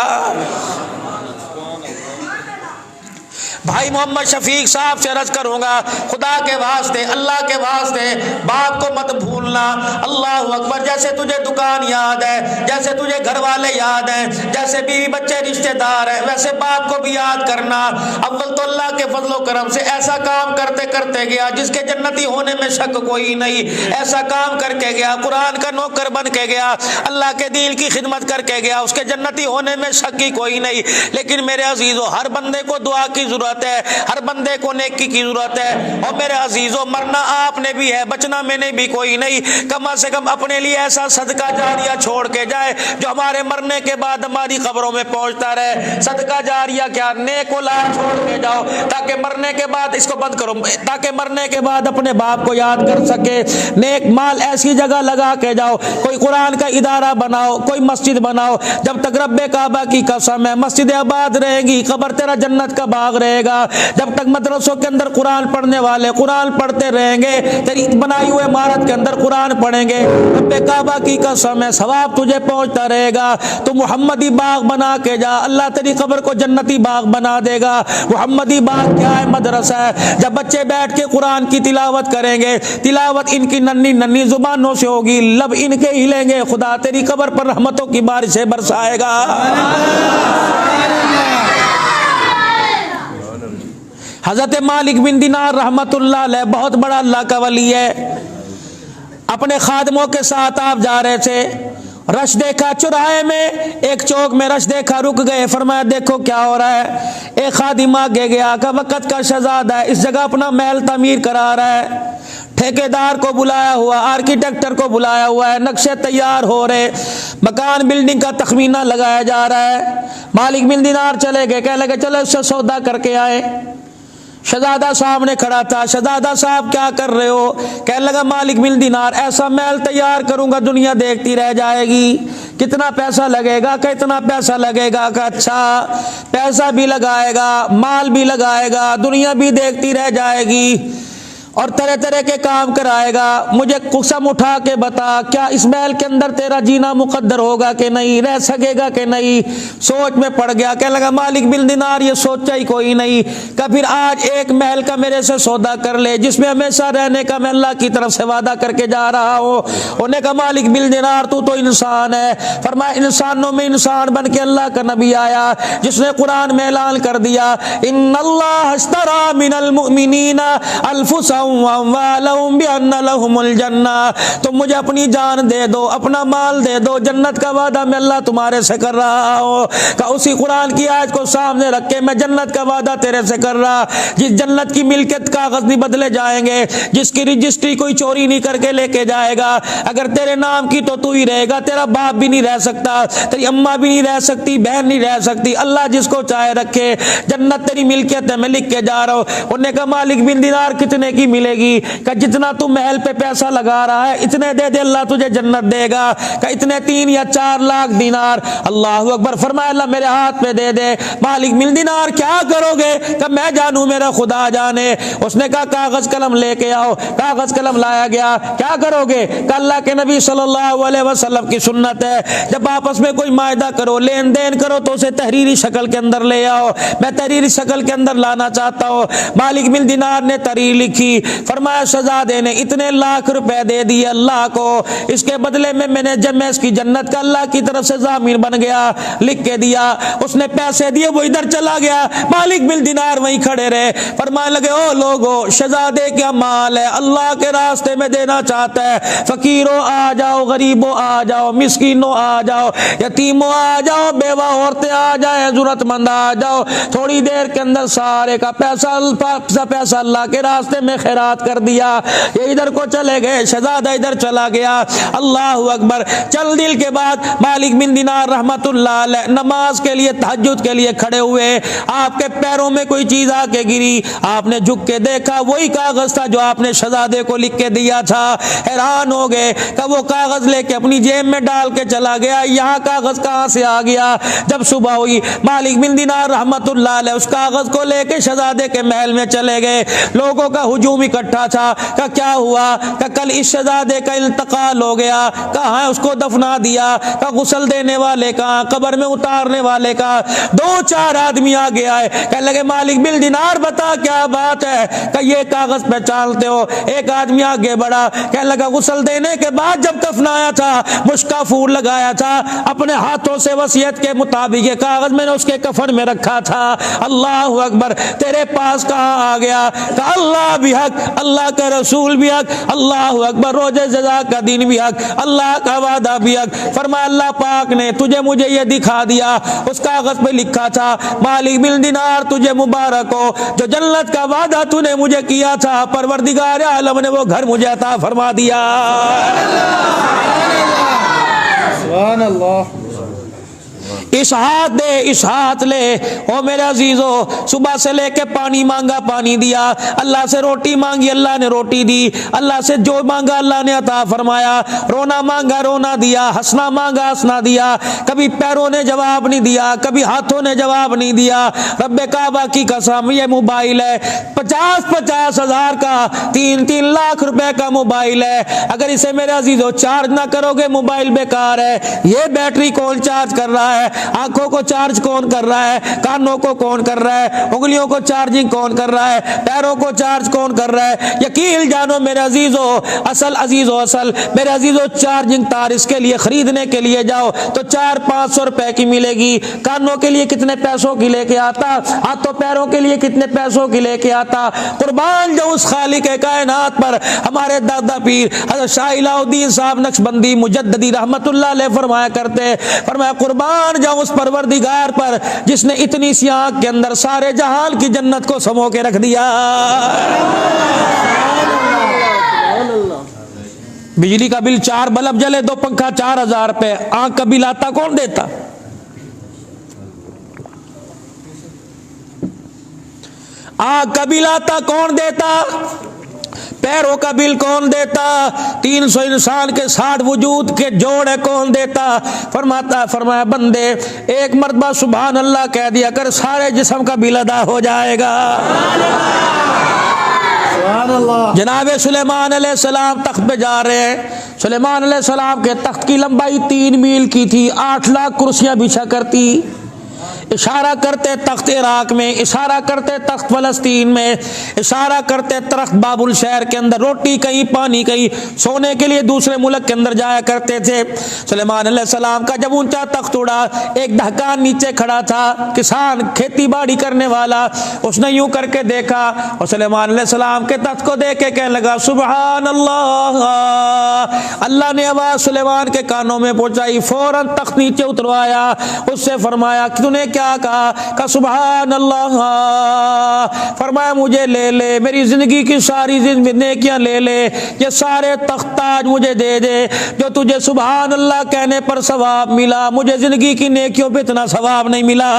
بھائی محمد شفیق صاحب سے عرض کروں گا خدا کے واسطے اللہ کے واسطے باپ کو مت بھولنا. اللہ اکبر. جیسے تجھے دکان یاد ہے، جیسے تجھے گھر والے یاد ہیں، جیسے بیوی بچے رشتہ دار ہیں، ویسے باپ کو بھی یاد کرنا. اول تو اللہ کے فضل و کرم سے ایسا کام کرتے کرتے گیا جس کے جنتی ہونے میں شک کوئی نہیں، ایسا کام کر کے گیا، قرآن کا نوکر بن کے گیا، اللہ کے دین کی خدمت کر کے گیا، اس کے جنتی ہونے میں شک ہی کوئی نہیں. لیکن میرے عزیزو ہر بندے کو دعا کی ضرورت ضرورت ہے, ہر بندے کو نیکی کی ضرورت ہے. اور میرے عزیزوں, مرنا آپ نے بھی ہے, بچنا میں نے بھی کوئی نہیں. کم از کم اپنے لیے ایسا صدقہ جاریہ چھوڑ کے جائے جو ہمارے مرنے کے بعد ہماری قبروں میں پہنچتا رہے. صدقہ جاریہ کیا, نیک اولاد چھوڑ کے جاؤ تاکہ مرنے کے بعد, اس کو بند کرو, تاکہ مرنے کے بعد اپنے باپ کو یاد کر سکے. نیک مال ایسی جگہ لگا کے جاؤ, کوئی قرآن کا ادارہ بناؤ, کوئی مسجد بناؤ. جب تک رب کعبہ کی قسم ہے مسجد آباد رہے گی, قبر تیرا جنت کا باغ رہے گا. جب تک مدرسوں کے اندر قرآن پڑھنے والے قرآن پڑھتے رہیں گے, تیری بنائی ہوئے عمارت کے اندر قرآن پڑھیں گے, رب کعبہ کی قسم ہے ثواب تجھے پہنچتا رہے گا. تو محمدی باغ بنا کے جا, اللہ تیری قبر کو جنتی باغ بنا دے گا. محمدی باغ کیا ہے؟ مدرسہ ہے. جب بچے بیٹھ کے قرآن کی تلاوت کریں گے, تلاوت ان کی ننھی ننھی زبانوں سے ہوگی, لب ان کے ہلیں گے, خدا تیری قبر پر رحمتوں کی بارشیں برسائے گا. حضرت مالک بن دینار رحمت اللہ علیہ بہت بڑا اللہ کا ولی ہے. اپنے خادموں کے ساتھ آپ جا رہے تھے, رش دیکھا چوراہے میں, ایک چوک میں رش دیکھا, رک گئے, فرمایا دیکھو کیا ہو رہا ہے. ایک خادم آگے گیا کہ وقت کا شہزادہ ہے, اس جگہ اپنا محل تعمیر کرا رہا ہے. ٹھیکیدار کو بلایا ہوا, آرکیٹیکٹر کو بلایا ہوا ہے, نقشے تیار ہو رہے, مکان بلڈنگ کا تخمینہ لگایا جا رہا ہے. مالک بن دینار چلے گئے, کہنے لگے چلو اس سے سودا کر کے آئے. شہزادہ صاحب نے کھڑا تھا, شہزادہ صاحب کیا کر رہے ہو؟ کہنے لگا مالک بن دینار ایسا محل تیار کروں گا دنیا دیکھتی رہ جائے گی. کتنا پیسہ لگے گا؟ کہ اتنا پیسہ لگے گا. کہ اچھا, پیسہ بھی لگائے گا, مال بھی لگائے گا, دنیا بھی دیکھتی رہ جائے گی اور طرح طرح کے کام کرائے گا. مجھے قسم اٹھا کے بتا, کیا اس محل کے اندر تیرا جینا مقدر ہوگا کہ نہیں, رہ سکے گا کہ نہیں؟ سوچ میں پڑ گیا, کہنے لگا مالک بن دینار یہ سوچا ہی کوئی نہیں, کہ پھر آج ایک محل کا میرے سے سودا کر لے جس میں ہمیشہ رہنے کا میں اللہ کی طرف سے وعدہ کر کے جا رہا ہوں. انہوں نے کہا مالک بن دینار تو انسان ہے. فرمایا انسانوں میں انسان بن کے اللہ کا نبی آیا جس نے قرآن میں اعلان کر دیا ان اللہ اشتری من المؤمنین انفسهم واموالهم بان لهم الجنہ. تم مجھے اپنی جان دے دو, اپنا مال دے دو, جنت کا وعدہ میں اللہ تمہارے سے کر رہا ہوں. کہ اسی قرآن کی آیت کو سامنے رکھ کے میں جنت کا وعدہ تیرے سے کر رہا, جس جنت کی ملکیت کاغذ نہیں بدلے جائیں گے, جس کی رجسٹری کوئی چوری نہیں کر کے لے کے جائے گا. اگر تیرے نام کی تو ہی رہے گا, تیرا باپ بھی نہیں رہ سکتا, تیری اماں بھی نہیں رہ سکتی, بہن نہیں رہ سکتی, اللہ جس کو چاہے رکھے. جنت تیری ملکیت ہے, میں لکھ کے جا رہا ہوں. انہوں نے کہا مالک بن دینار کتنے کی ملے گی؟ کہ جتنا تو محل پہ پیسہ لگا رہا ہے اتنے دے دے, اللہ تجھے جنت دے گا. کہ اتنے 3 یا 4 لاکھ دینار. اللہ اکبر. فرمایا اللہ میرے ہاتھ پہ دے دے. مالک بن دینار کیا کرو گے؟ کہ میں جانوں, میرا خدا جانے. اس نے کہا کاغذ قلم لے کے آؤ. کاغذ قلم لایا گیا. کیا کرو گے؟ کہ اللہ کے نبی صلی اللہ علیہ وسلم کی سنت ہے جب آپس میں کوئی معاہدہ کرو, لین دین کرو تو اسے تحریری شکل کے اندر لے آؤ. میں تحریری شکل کے اندر لانا چاہتا ہوں. مالک بن دینار نے تحریر لکھی. فرمایا شہزادے نے اتنے لاکھ روپے دے دیے اللہ کو, اس کے بدلے میں نے جب میں اس کی جنت کا اللہ کی طرف سے ضامن بن گیا. لکھ کے دیا. اس نے پیسے دیے, وہ ادھر چلا گیا. مالک بن دینار وہیں کھڑے رہے. فرمانے لگے او لوگو, شہزادے کیا مال ہے اللہ کے راستے میں دینا چاہتا ہے. فقیروں آ جاؤ, غریبوں آ جاؤ, مسکینوں آ جاؤ, یتیموں آ جاؤ, بیوہ عورتیں آ جائیں, ضرورت مند آ جاؤ. تھوڑی دیر کے اندر سارے کا پیسہ اللہ کے راستے میں خیرات کر دیا. یہ ادھر کو چلے گئے, شہزادہ ادھر چلا گیا. اللہ اکبر. چل دل کے بعد مالک بن دینار رحمت اللہ علیہ نماز کے لیے, تہجد کے لیے کھڑے ہوئے. آپ کے پیروں میں کوئی چیز آ کے گری. آپ نے جھک کے دیکھا, وہی کاغذ تھا جو آپ نے شہزادے کو لکھ کے دیا تھا. حیران ہو گئے کہ وہ کاغذ لے کے اپنی جیب میں ڈال کے چلا گیا. یہاں کاغذ کہاں سے آ گیا؟ جب صبح ہوئی مالک بن دینار رحمت اللہ علیہ اس کاغذ کو لے کے شہزادے کے محل میں چلے گئے. لوگوں کا ہجوم اکٹھا تھا. کہ کیا ہوا؟ کہ کل اس شہزادے کا انتقال ہو گیا. کہاں اس کو دفنا دیا؟ کہ غسل دینے والے کہاں, قبر میں اتارنے والے کہاں؟ 2-4 آدمی آگے آئے. کہنے لگے مالک بن دینار بتا کیا بات ہے؟ کہ یہ کاغذ پہچانتے ہو؟ ایک آدمی آگے بڑھا, کہنے لگا غسل دینے کے بعد جب دفنایا تھا, مشکا پھول لگایا تھا, اپنے ہاتھوں سے وصیت کے مطابق یہ کاغذ میں نے اس کے کفن میں رکھا تھا. اللہ اکبر. تیرے پاس کہاں آ گیا؟ کہ اللہ بھی حق, اللہ کا رسول بھی حق, اللہ اکبر, روزے جزا کا دن بھی حق, اللہ کا وعدہ بھی حق. فرمایا اللہ پاک نے تجھے مجھے یہ دکھا دیا, اس کاغذ پہ لکھا تھا مالک بن دینار تجھے مبارک ہو, جو جنت کا وعدہ تو نے مجھے کیا تھا پروردگار عالم نے وہ گھر مجھے عطا فرما دیا. سبحان اللہ. اس ہاتھ دے, اس ہاتھ لے. او میرے عزیزو, صبح سے لے کے پانی مانگا پانی دیا, اللہ سے روٹی مانگی اللہ نے روٹی دی, اللہ سے جو مانگا اللہ نے عطا فرمایا, رونا مانگا رونا دیا, ہنسنا مانگا ہنسنا دیا. کبھی پیروں نے جواب نہیں دیا, کبھی ہاتھوں نے جواب نہیں دیا. رب کعبہ کی قسم یہ موبائل ہے 50,000 کا, 3 لاکھ روپے کا موبائل ہے. اگر اسے میرے عزیزو چارج نہ کرو گے موبائل بیکار ہے. یہ بیٹری کون چارج کر رہا ہے, آنکھوں کو چارج کون کر رہا ہے, کانوں کو کون کر رہا ہے, انگلیوں کو چارجنگ کون کر رہا ہے, پیروں کو چارج کون کر رہا ہے. یقین جانو میرے عزیزو, اصل میرے عزیزو, چارجنگ تار اس کے لیے خریدنے کے لیے جاؤ تو 400-500 روپے کی ملے گی. کانوں کے لیے کتنے پیسوں کی لے کے آتا, ہاتھوں پیروں کے لیے کتنے پیسوں کی لے کے آتا. قربان جو اس خالق کائنات پر ہمارے دادا پیر حضرت شاہ الہ الدین صاحب نقشبندی مجددی رحمت اللہ علیہ فرمایا کرتے, فرمایا قربان جاؤں اس پروردگار پر جس نے اتنی سی آنکھ کے اندر سارے جہان کی جنت کو سمو کے رکھ دیا. بجلی کا بل 4 بلب جلے 2 پنکھا 4,000 روپے, آنکھ کا بل آتا کون دیتا؟ آنکھ کا بل آتا کون دیتا؟ پیروں کا بل کون دیتا؟ 300 انسان کے 60 وجود کے جوڑے کون دیتا؟ فرمایا بندے ایک مرتبہ سبحان اللہ کہہ دیا کر, سارے جسم کا بل ادا ہو جائے گا. جناب سلیمان علیہ السلام تخت پہ جا رہے ہیں. سلیمان علیہ السلام کے تخت کی لمبائی 3 میل کی تھی, 8 لاکھ کرسیاں بچھا کرتی. اشارہ کرتے تخت عراق میں, اشارہ کرتے تخت فلسطین میں, اشارہ کرتے تخت بابل شہر کے اندر, روٹی کہیں پانی کہیں, سونے کے لیے دوسرے ملک کے اندر جایا کرتے تھے. سلیمان علیہ السلام کا جب اونچا تخت اڑا, ایک دہقان نیچے کھڑا تھا, کسان کھیتی باڑی کرنے والا, اس نے یوں کر کے دیکھا اور سلیمان علیہ السلام کے تخت کو دیکھ کے کہنے لگا سبحان اللہ. اللہ نے آواز سلیمان کے کانوں میں پہنچائی, فوراً تخت نیچے اتروایا, اس سے فرمایا کہ تو نے کیا کہا سبحان اللہ. فرمایا مجھے لے لے, میری زندگی کی ساری نیکیاں لے لے, یہ سارے تخت تاج مجھے دے دے. جو تجھے سبحان اللہ کہنے پر ثواب ملا, مجھے زندگی کی نیکیوں پہ اتنا ثواب نہیں ملا.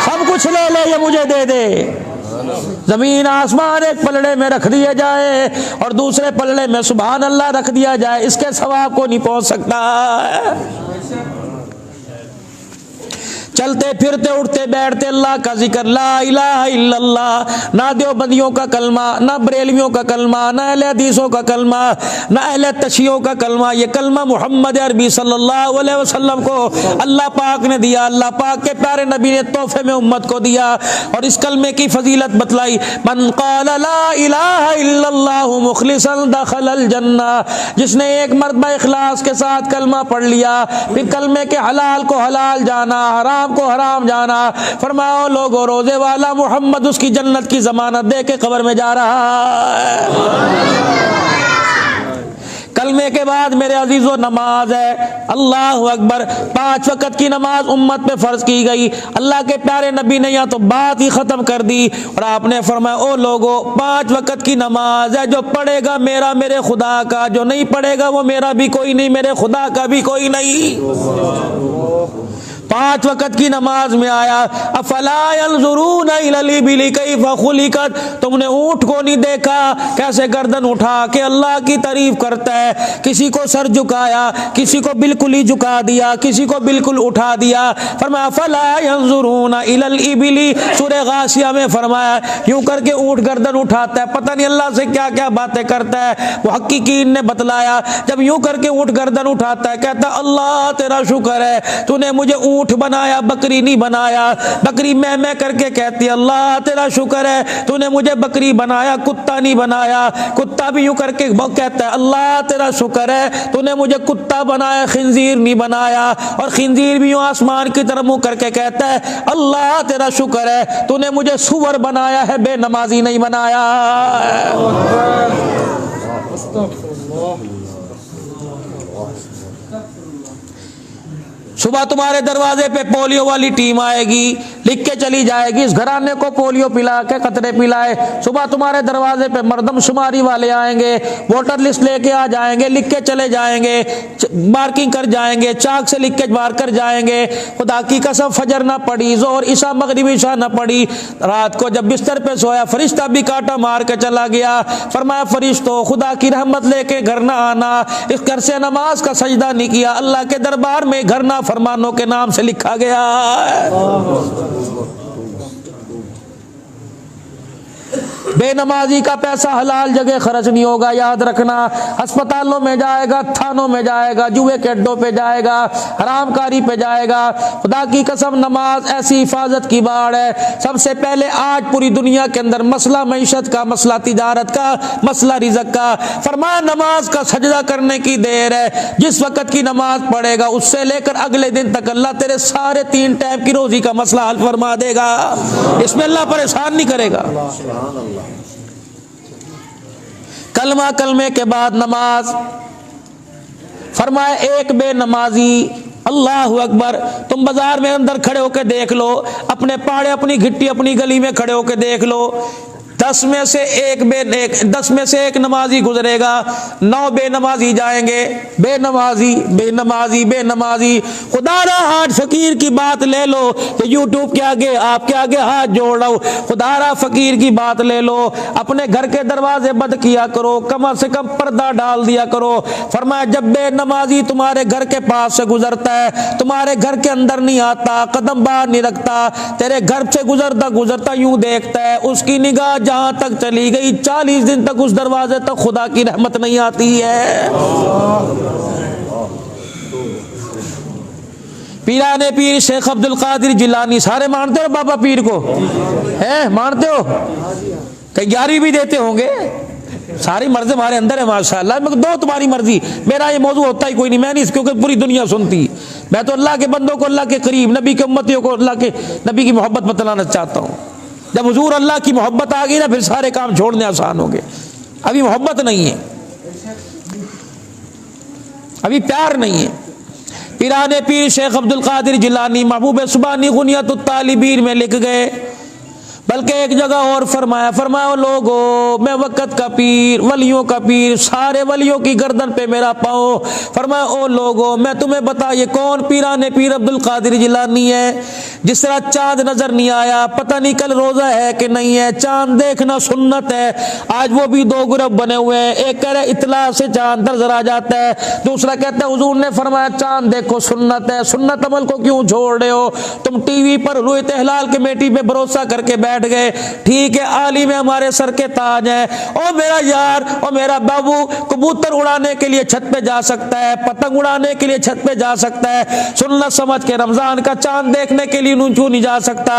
سب کچھ لے لے, یہ مجھے دے دے. زمین آسمان ایک پلڑے میں رکھ دیا جائے اور دوسرے پلڑے میں سبحان اللہ رکھ دیا جائے, اس کے ثواب کو نہیں پہنچ سکتا. چلتے پھرتے اٹھتے بیٹھتے اللہ کا ذکر, لا الہ الا اللہ. نہ دیوبندیوں کا کلمہ, نہ بریلویوں کا کلمہ, نہ اہل حدیثوں کا کلمہ, نہ اہل تشیعوں کا کلمہ. یہ کلمہ محمد عربی صلی اللہ علیہ وسلم کو اللہ پاک نے دیا, اللہ پاک کے پیارے نبی نے تحفے میں امت کو دیا. اور اس کلمے کی فضیلت بتلائی, من قال لا الہ الا اللہ مخلصا دخل الجنہ. جس نے ایک مرتبہ اخلاص کے ساتھ کلمہ پڑھ لیا, پھر کلمے کے حلال کو حلال جانا, حرام کو حرام جانا, فرمایا لوگوں روزے والا محمد اس کی جنت کی ضمانت دے کے قبر میں جا رہا ہے. کلمے کے بعد میرے عزیزو نماز ہے. اللہ اکبر. 5 وقت کی نماز امت پہ فرض کی گئی. اللہ کے پیارے نبی نے یا تو بات ہی ختم کر دی اور آپ نے فرمایا او لوگو 5 وقت کی نماز ہے, جو پڑھے گا میرا میرے خدا کا, جو نہیں پڑھے گا وہ میرا بھی کوئی نہیں میرے خدا کا بھی کوئی نہیں. 5 وقت کی نماز میں آیا افلا ينظرون الى الابل كيف خلقت. تم نے اونٹ کو نہیں دیکھا کیسے گردن اٹھا کے اللہ کی تعریف کرتا ہے, کسی کو سر جھکایا, کسی کو بالکل ہی جھکا دیا, کسی کو بالکل اٹھا دیا. فرمایا فلا ينظرون الى الابل. سورہ غاشیہ میں فرمایا یوں کر کے اونٹ گردن اٹھاتا ہے, پتہ نہیں اللہ سے کیا کیا باتیں کرتا ہے. محققین نے بتلایا جب یوں کر کے اونٹ گردن اٹھاتا ہے کہتا ہے اللہ تیرا شکر ہے تو نے مجھے اونٹ بنایا بکری نہیں بنایا. بکری میں کر کے کہتی ہے اللہ تیرا شکر ہے تو نے مجھے بکری بنایا, کتا نہیں بنایا. کتا بھی یوں کر کے کہتا ہے اللہ تیرا شکر ہے تو نے مجھے کتا بنایا, خنزیر نہیں بنایا. اور خنزیر بھی یوں آسمان کی طرف منہ کر کے کہتا ہے اللہ تیرا شکر ہے تو نے مجھے سور بنایا ہے, بے نمازی نہیں بنایا. صبح تمہارے دروازے پہ پولیو والی ٹیم آئے گی, لکھ کے چلی جائے گی اس گھرانے کو پولیو پلا کے قطرے پلائے. صبح تمہارے دروازے پہ مردم شماری والے آئیں گے, ووٹر لسٹ لے کے آ جائیں گے, لکھ کے چلے جائیں گے, مارکنگ کر جائیں گے, چاک سے لکھ کے مار کر جائیں گے. خدا کی قسم فجر نہ پڑی, ظہر عشاء مغرب عشاء نہ پڑی, رات کو جب بستر پہ سویا فرشتہ بھی کاٹا مار کے چلا گیا. فرمایا فرشتوں خدا کی رحمت لے کے گھر نہ آنا, اس گھر سے نماز کا سجدہ نہیں کیا, اللہ کے دربار میں گھر نہ فرمانوں کے نام سے لکھا گیا ہے. بے نمازی کا پیسہ حلال جگہ خرچ نہیں ہوگا, یاد رکھنا. ہسپتالوں میں جائے گا, تھانوں میں جائے گا, جوئے کے اڈوں پہ جائے گا, حرام کاری پہ جائے گا. خدا کی قسم نماز ایسی حفاظت کی باڑ ہے. سب سے پہلے آج پوری دنیا کے اندر مسئلہ معیشت کا, مسئلہ تجارت کا, مسئلہ رزق کا. فرمایا نماز کا سجدہ کرنے کی دیر ہے, جس وقت کی نماز پڑھے گا اس سے لے کر اگلے دن تک اللہ تیرے سارے 3 ٹائم کی روزی کا مسئلہ حل فرما دے گا. اس میں اللہ پریشان نہیں کرے گا. کلمہ کلمے کے بعد نماز. فرمایا ایک بے نمازی, اللہ اکبر, تم بازار میں اندر کھڑے ہو کے دیکھ لو, اپنے پاڑے اپنی گھٹی اپنی گلی میں کھڑے ہو کے دیکھ لو, 10 میں سے ایک نمازی گزرے گا, 9 بے نمازی جائیں گے. بے نمازی بے نمازی بے نمازی. خدا را آج فقیر کی بات لے لو کہ یوٹیوب کے آگے آپ کے آگے ہاتھ جوڑ رہا ہوں, خدا را فقیر کی بات لے لو, اپنے گھر کے دروازے بند کیا کرو, کم سے کم پردہ ڈال دیا کرو. فرمایا جب بے نمازی تمہارے گھر کے پاس سے گزرتا ہے, تمہارے گھر کے اندر نہیں آتا, قدم باہر نہیں رکھتا, تیرے گھر سے گزرتا یوں دیکھتا ہے, اس کی نگاہ جہاں تک چلی گئی 40 دن تک اس دروازے تک خدا کی رحمت نہیں آتی ہے. پیران پیر شیخ عبد القادر جیلانی, سارے مانتے ہو بابا پیر کو, مانتے ہو, کہ 11ویں بھی دیتے ہوں گے. ساری مرضی ہمارے اندر ہے ماشاءاللہ. میں دو تمہاری مرضی, میرا یہ موضوع ہوتا ہی کوئی نہیں, میں نہیں اس کیونکہ پوری دنیا سنتی. میں تو اللہ کے بندوں کو اللہ کے قریب, نبی کے امتیوں کو اللہ کے نبی کی محبت بتلانا چاہتا ہوں. جب حضور اللہ کی محبت آ گئی نا پھر سارے کام چھوڑنے آسان ہو گئے. ابھی محبت نہیں ہے, ابھی پیار نہیں ہے. پیران پیر شیخ عبد القادر جیلانی محبوب سبحانی غنیت الطالبین میں لکھ گئے, بلکہ ایک جگہ اور فرمایا لوگو میں وقت کا پیر, ولیوں کا پیر, سارے ولیوں کی گردن پہ میرا پاؤں. فرمایا او لوگو میں تمہیں بتا یہ کون پیران پیر عبد القادر جیلانی ہے. جس طرح چاند نظر نہیں آیا, پتہ نہیں کل روزہ ہے کہ نہیں ہے, چاند دیکھنا سنت ہے. آج وہ بھی 2 گروپ بنے ہوئے ہیں, ایک کہہ رہے اطلاع سے چاند نظر آ جاتا ہے, دوسرا کہتا ہے حضور نے فرمایا چاند دیکھو سنت ہے, سنت عمل کو کیوں چھوڑ رہے ہو. تم ٹی وی پر رویت ہلال کمیٹی پہ بھروسہ کر کے بیٹھ گئے. ٹھیک ہے عالم ہمارے سر کے تاج ہیں, او میرا یار او میرا بابو کبوتر اڑانے کے لیے چھت پہ جا سکتا ہے, پتنگ اڑانے کے لیے چھت پہ جا سکتا ہے, سنت سمجھ کے رمضان کا چاند دیکھنے کے لیے کیوں نہیں جا سکتا.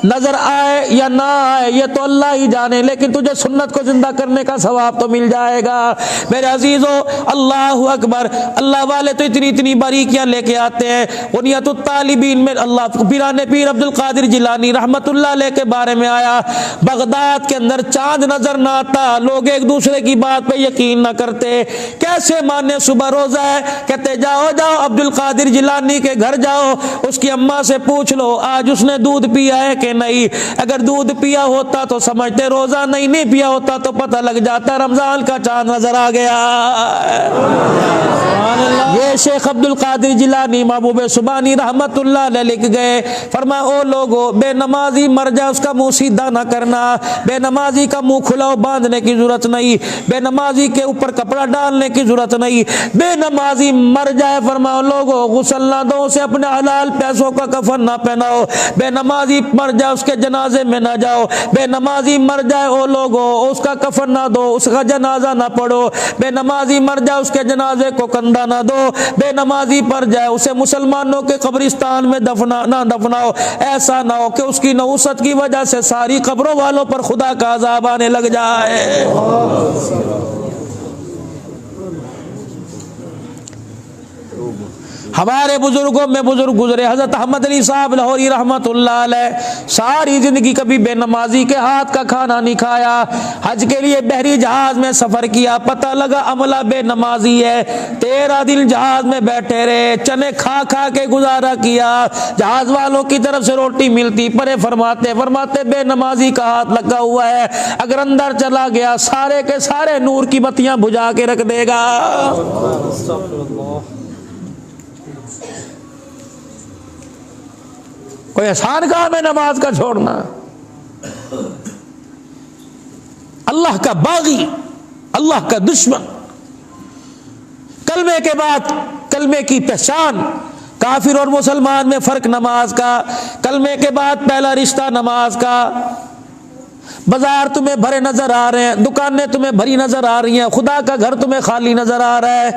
نظر آئے یا نہ آئے یہ تو اللہ ہی جانے, لیکن تجھے سنت کو زندہ کرنے کا ثواب تو مل جائے گا. میرے عزیزو اللہ اکبر, اللہ والے تو اتنی باریکیاں لے کے آتے ہیں. غنیت الطالبین میں اللہ پیران پیر عبد القادر جیلانی رحمت اللہ علیہ کے بارے میں آیا, بغداد کے اندر چاند نظر نہ آتا, لوگ ایک دوسرے کی بات پہ یقین نہ کرتے. کیسے مانے صبح روزہ ہے, کہتے جاؤ عبد القادر جیلانی کے گھر جاؤ, اس کی اماں سے پوچھ لو آج اس نے دودھ پیا ہے کہ نہیں. اگر دودھ پیا ہوتا تو سمجھتے روزہ, نہیں پیا ہوتا تو پتہ لگ جاتا رمضان کا چاند نظر آ گیا. یہ شیخ عبد القادر جیلانی محبوب سبحانی رحمت اللہ علیہ لکھ گئے. فرمایا او لوگو بے نمازی مر جائے اس کا منہ سیدھا نہ کرنا، بے نمازی کا منہ کھلا باندھنے کی ضرورت نہیں، بے نمازی کے اوپر کپڑا ڈالنے کی ضرورت نہیں، بے نمازی مر جائے فرماؤ لوگوں غسل نہ دو اسے، اپنے حلال پیسوں کا کفن نہ پہناؤ، بے نمازی مر جائے اس کے جنازے میں نہ جاؤ، بے نمازی مر جائے او لوگوں اس کا کفن نہ دو، اس کا جنازہ نہ پڑھو، بے نمازی مر جائے اس کے جنازے کو کندھا نہ دو، بے نمازی پر جائے اسے مسلمانوں کے قبرستان میں نہ دفناؤ، ایسا نہ ہو کہ اس کی نحوست کی وجہ سے ساری قبروں والوں پر خدا کا عذاب آنے لگ جائے۔ ہمارے بزرگوں میں بزرگ گزرے، حضرت احمد علی صاحب لاہوری رحمت اللہ علیہ ساری زندگی کبھی بے نمازی کے ہاتھ کا کھانا نہیں کھایا، حج کے لیے بحری جہاز میں سفر کیا، پتہ لگا عملہ بے نمازی ہے، 13 دن جہاز میں بیٹھے رہے، چنے کھا کھا کے گزارا کیا، جہاز والوں کی طرف سے روٹی ملتی، پرے فرماتے بے نمازی کا ہاتھ لگا ہوا ہے، اگر اندر چلا گیا سارے کے سارے نور کی بتیاں بجھا کے رکھ دے گا۔ کوئی احسان کام ہے نماز کا چھوڑنا؟ اللہ کا باغی، اللہ کا دشمن، کلمے کے بعد کلمے کی پہچان، کافر اور مسلمان میں فرق نماز کا، کلمے کے بعد پہلا رشتہ نماز کا۔ بازار تمہیں بھرے نظر آ رہے ہیں، دکانیں تمہیں بھری نظر آ رہی ہیں، خدا کا گھر تمہیں خالی نظر آ رہا ہے،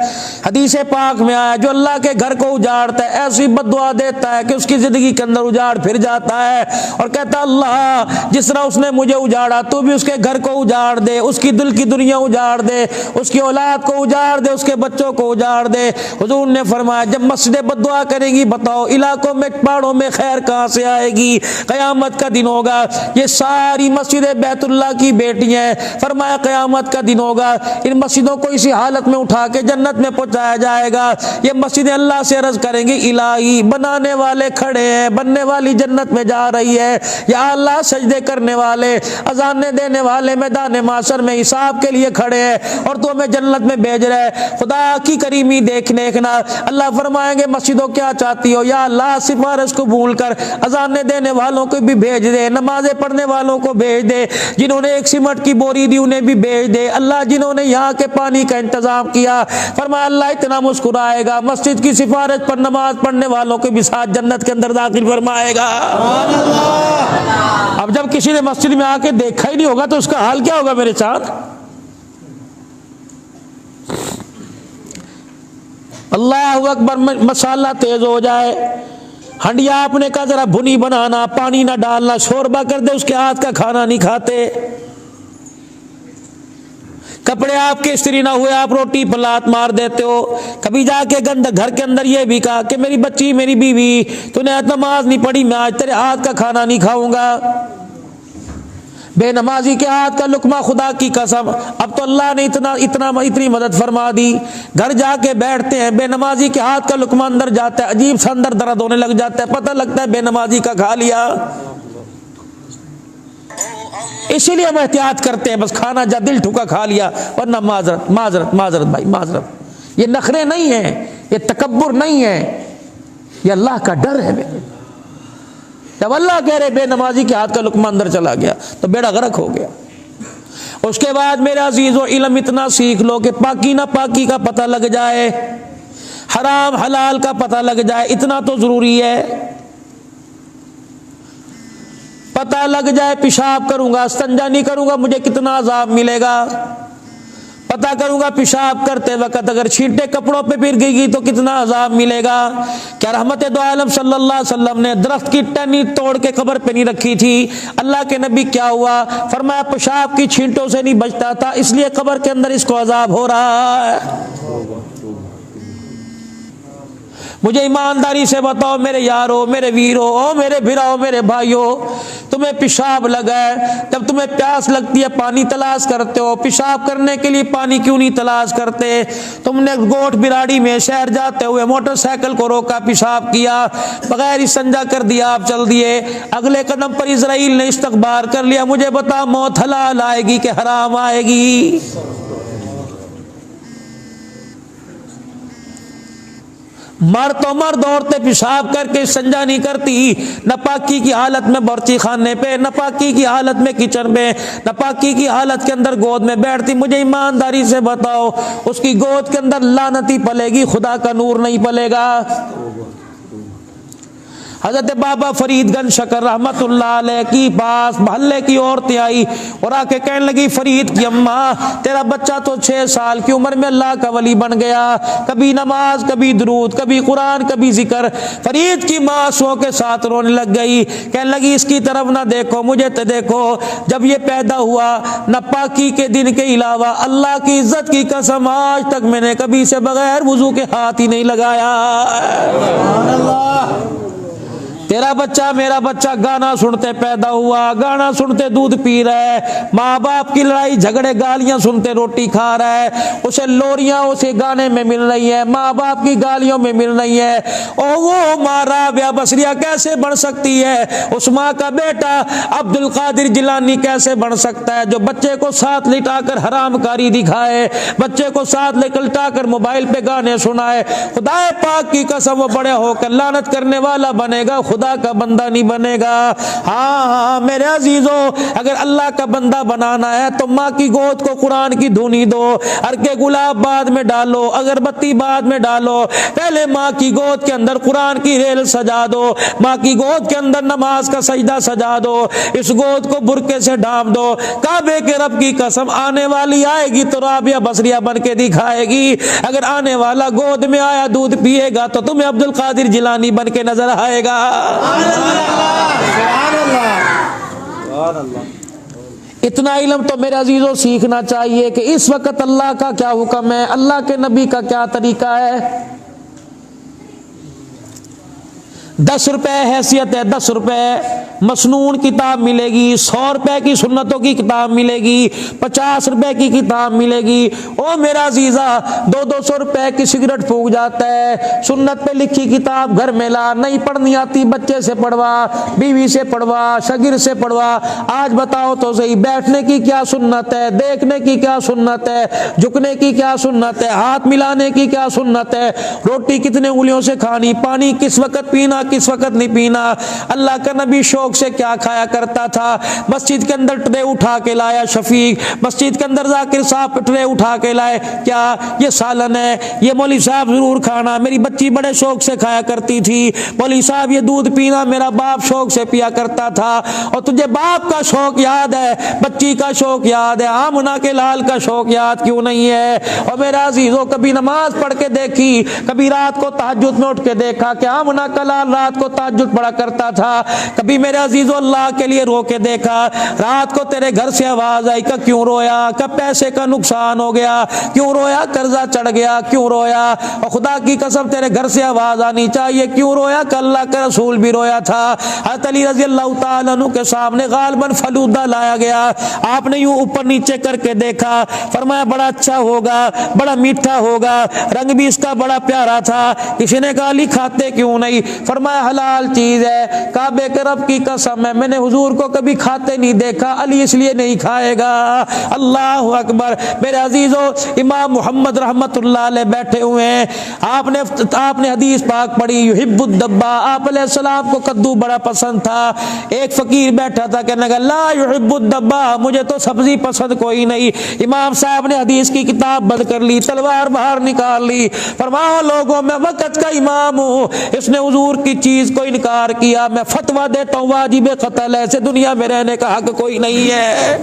حدیث پاک میں آیا جو اللہ کے گھر کو اجاڑتا ہے ایسی بد دعا دیتا ہے کہ اس کی زندگی کے اندر اجاڑ پھر جاتا ہے، اور کہتا اللہ جس طرح اس نے مجھے اجاڑا تو بھی اس کے گھر کو اجاڑ دے، اس کی دل کی دنیا اجاڑ دے، اس کی اولاد کو اجاڑ دے، اس کے بچوں کو اجاڑ دے۔ حضور نے فرمایا جب مسجدیں بد دعا کریں گی بتاؤ علاقوں میں پہاڑوں میں خیر کہاں سے آئے گی؟ قیامت کا دن ہوگا، یہ ساری مسجدیں بیت اللہ کی بیٹیاں ہیں، فرمایا قیامت کا دن ہوگا ان مسجدوں کو اسی حالت میں اٹھا کے جنت میں پہنچایا جائے گا، یہ مسجدیں اللہ سے عرض کریں گی الہی بنانے والے کھڑے ہیں، بننے والی جنت میں جا رہی ہے، یا اللہ سجدے کرنے والے اذانیں دینے والے میدان محشر میں حساب کے لیے کھڑے ہیں اور تو ہمیں جنت میں بھیج رہے ہے، خدا کی کریمی دیکھنا۔ اللہ فرمائیں گے مسجدوں کیا چاہتی ہو؟ یا اللہ سفارش کو بھول کر اذانیں دینے والوں کو بھی بھیج دے، نمازیں پڑھنے والوں کو بھیج دے، جنہوں نے ایک سیمنٹ کی بوری دی انہیں بھی بھیج دے، اللہ جنہوں نے یہاں کے پانی کا انتظام کیا، فرمایا اللہ اتنا مسکرائے گا مسجد کی سفارش پر نماز پڑھنے والوں کو بھی ساتھ جنت کے اندر داخل فرمائے گا۔ اب جب کسی نے مسجد میں آ کے دیکھا ہی نہیں ہوگا تو اس کا حال کیا ہوگا میرے ساتھ؟ اللہ اکبر، مسالہ تیز ہو جائے، ہنڈیا آپ نے کہا ذرا بھنی بنانا، پانی نہ ڈالنا، شوربہ کر دے، اس کے ہاتھ کا کھانا نہیں کھاتے، کپڑے آپ کے استری نہ ہوئے آپ روٹی پر لات مار دیتے ہو، کبھی جا کے گھر کے اندر یہ بھی کہا کہ میری بچی میری بیوی تو نے نماز نہیں پڑھی میں آج تیرے ہاتھ کا کھانا نہیں کھاؤں گا۔ بے نمازی کے ہاتھ کا لقمہ خدا کی قسم، اب تو اللہ نے اتنی مدد فرما دی، گھر جا کے بیٹھتے ہیں بے نمازی کے ہاتھ کا لقمہ اندر جاتا ہے عجیب سا اندر درد ہونے لگ جاتا ہے، پتہ لگتا ہے بے نمازی کا کھا لیا۔ اسی لیے ہم احتیاط کرتے ہیں، بس کھانا جا دل ٹھکا کھا لیا، ورنہ معذرت معذرت معذرت بھائی معذرت، یہ نخرے نہیں ہیں، یہ تکبر نہیں ہے، یہ اللہ کا ڈر ہے۔ جب اللہ کہہ رہے بے نمازی کے ہاتھ کا لقمہ اندر چلا گیا تو بیڑا غرق ہو گیا۔ اس کے بعد میرے عزیزو علم اتنا سیکھ لو کہ پاکی نہ پاکی کا پتہ لگ جائے، حرام حلال کا پتہ لگ جائے، اتنا تو ضروری ہے۔ پتہ لگ جائے پیشاب کروں گا استنجا نہیں کروں گا مجھے کتنا عذاب ملے گا، پتہ کروں گا پیشاب کرتے وقت اگر چھینٹے کپڑوں پہ گر گئی تو کتنا عذاب ملے گا۔ کیا رحمت دو عالم صلی اللہ علیہ وسلم نے درخت کی ٹہنی توڑ کے قبر پہ نہیں رکھی تھی؟ اللہ کے نبی کیا ہوا؟ فرمایا پیشاب کی چھینٹوں سے نہیں بچتا تھا اس لیے قبر کے اندر اس کو عذاب ہو رہا ہے۔ مجھے ایمانداری سے بتاؤ میرے یارو میرے ویرو او میرے بھراؤ میرے بھائیو، تمہیں پیشاب لگا ہے، جب تمہیں پیاس لگتی ہے پانی تلاش کرتے ہو، پیشاب کرنے کے لیے پانی کیوں نہیں تلاش کرتے؟ تم نے گوٹ براڑی میں شہر جاتے ہوئے موٹر سائیکل کو روکا، پیشاب کیا، بغیر استنجا کر دیا، آپ چل دیے، اگلے قدم پر اسرائیل نے استغبار کر لیا، مجھے بتا موت حلال آئے گی کہ حرام آئے گی؟ مرد عورتیں پیشاب کر کے استنجا نہیں کرتی، ناپاکی کی حالت میں برچی خانے پہ، ناپاکی کی حالت میں کچن میں، ناپاکی کی حالت کے اندر گود میں بیٹھتی. مجھے ایمانداری سے بتاؤ اس کی گود کے اندر لعنتی پلے گی، خدا کا نور نہیں پلے گا. حضرت بابا فرید گنج شکر رحمت اللہ علیہ کی پاس محلے کی عورتیں آئی اور آ کے کہنے لگی فرید کی اماں تیرا بچہ تو 6 سال کی عمر میں اللہ کا ولی بن گیا، کبھی نماز، کبھی درود، کبھی قرآن، کبھی ذکر. فرید کی ماں آنسوؤں کے ساتھ رونے لگ گئی، کہنے لگی اس کی طرف نہ دیکھو، مجھے تو دیکھو. جب یہ پیدا ہوا ناپاکی کے دن کے علاوہ اللہ کی عزت کی قسم آج تک میں نے کبھی سے بغیر وضو کے ہاتھ ہی نہیں لگایا. سبحان اللہ. تیرا بچہ میرا بچہ گانا سنتے پیدا ہوا، گانا سنتے دودھ پی رہا ہے، ماں باپ کی لڑائی جھگڑے گالیاں سنتے روٹی کھا رہا ہے، اسے لوریاں اسے گانے میں مل رہی ہیں، ماں باپ کی گالیوں میں مل رہی ہیں. اور وہ ماں رابعہ بصریہ کیسے بن سکتی ہے؟ اس ماں کا بیٹا عبد القادر جیلانی کیسے بن سکتا ہے جو بچے کو ساتھ لٹا کر حرام کاری دکھائے، بچے کو ساتھ لٹا کر موبائل پہ گانے سنائے؟ خدا پاک کی قسم وہ بڑے ہو کر لعنت کرنے والا بنے گا، خدا کا بندہ نہیں بنے گا. ہاں میرے عزیزوں، اگر اللہ کا بندہ بنانا ہے تو ماں کی گود کو قرآن کی دھونی دو، ارکے گلاب بعد میں ڈالو، اگربتی بعد میں ڈالو، پہلے ماں کی گود کے اندر قرآن کی ریل سجا دو، ماں کی گود کے اندر نماز کا سجدہ سجا دو، اس گود کو برقعے سے ڈھانپ دو. کعبے کے رب کی قسم آنے والی آئے گی تو رابعہ بصریہ بن کے دکھائے گی. اگر آنے والا گود میں آیا دودھ پیے گا تو تمہیں عبد القادر جیلانی بن کے نظر آئے گا. سبحان اللہ. سبحان اللہ. اتنا علم تو میرے عزیزوں سیکھنا چاہیے کہ اس وقت اللہ کا کیا حکم ہے، اللہ کے نبی کا کیا طریقہ ہے. 10 روپے حیثیت ہے، 10 روپے مسنون کتاب ملے گی، 100 روپے کی سنتوں کی کتاب ملے گی، 50 روپے کی کتاب ملے گی. او میرا عزیزہ 200 روپے کی سگریٹ پھونک جاتا ہے، سنت پہ لکھی کتاب گھر میں لا، نہیں پڑھنی آتی بچے سے پڑھوا، بیوی سے پڑھوا، شاگرد سے پڑھوا. آج بتاؤ تو صحیح بیٹھنے کی کیا سنت ہے، دیکھنے کی کیا سنت ہے، جھکنے کی کیا سنت ہے، ہاتھ ملانے کی کیا سنت ہے، روٹی کتنے انگلیوں سے کھانی، پانی کس وقت پینا کس وقت نہیں پینا. اللہ کا نبی شوق سے کیا کھایا کرتا تھا؟ مسجد کے اندر ٹرے اٹھا کے لایا شفیق، مسجد کے اندر ذاکر صاحب ٹرے اٹھا کے لائے، کیا یہ سالن ہے، یہ مولوی صاحب ضرور کھانا، میری بچی بڑے شوق سے کھایا کرتی تھی، مولوی صاحب یہ دودھ پینا میرا باپ شوق سے پیا کرتا تھا. اور تجھے باپ کا شوق یاد ہے، بچی کا شوق یاد ہے، آمنہ کے لال کا شوق یاد کیوں نہیں ہے؟ اور میرا عزیزوں کبھی نماز پڑھ کے دیکھی، کبھی رات کو تہجد میں اٹھ کے دیکھا کہ آمنہ کا لال رات کو تہجد پڑھا کرتا تھا. کبھی میرے عزیزو اللہ کے لیے رو کے دیکھا، رات کو تیرے گھر سے آواز آئی کہ کیوں رویا، کہ پیسے کا نقصان ہو گیا، کیوں رویا، قرضہ چڑھ گیا، کیوں رویا؟ اور خدا کی قسم تیرے گھر سے آواز آنی چاہیے کیوں رویا، کہ اللہ کا رسول بھی رویا تھا. حضرت علی رضی اللہ تعالیٰ عنہ کے سامنے غالباً فلودہ لایا گیا، آپ نے یوں اوپر نیچے کر کے دیکھا، فرمایا بڑا اچھا ہوگا، بڑا میٹھا ہوگا، رنگ بھی اس کا بڑا پیارا تھا. کسی نے کہا علی کھاتے کیوں نہیں؟ فرمایا حلال چیز ہے، کعبے کے رب کی قسم ہے میں نے حضور کو کبھی کھاتے نہیں دیکھا، علی اس لیے نہیں کھائے گا. اللہ اکبر. میرے عزیزو امام محمد رحمت اللہ علیہ بیٹھے ہوئے ہیں، آپ نے حدیث پاک پڑھی یحب الدبا، آپ علیہ السلام کو کدو بڑا پسند تھا. ایک فقیر بیٹھا تھا کہنے لگا لا یحب الدبا، مجھے تو سبزی پسند کوئی نہیں. امام صاحب نے حدیث کی کتاب بند کر لی، تلوار باہر نکال لی، فرمایا لوگوں میں وقت کا امام ہوں، اس نے حضور کی چیز کو انکار کیا، میں فتویٰ دیتا ہوں واجب قتل ہے، ایسے دنیا میں رہنے کا حق کوئی نہیں ہے.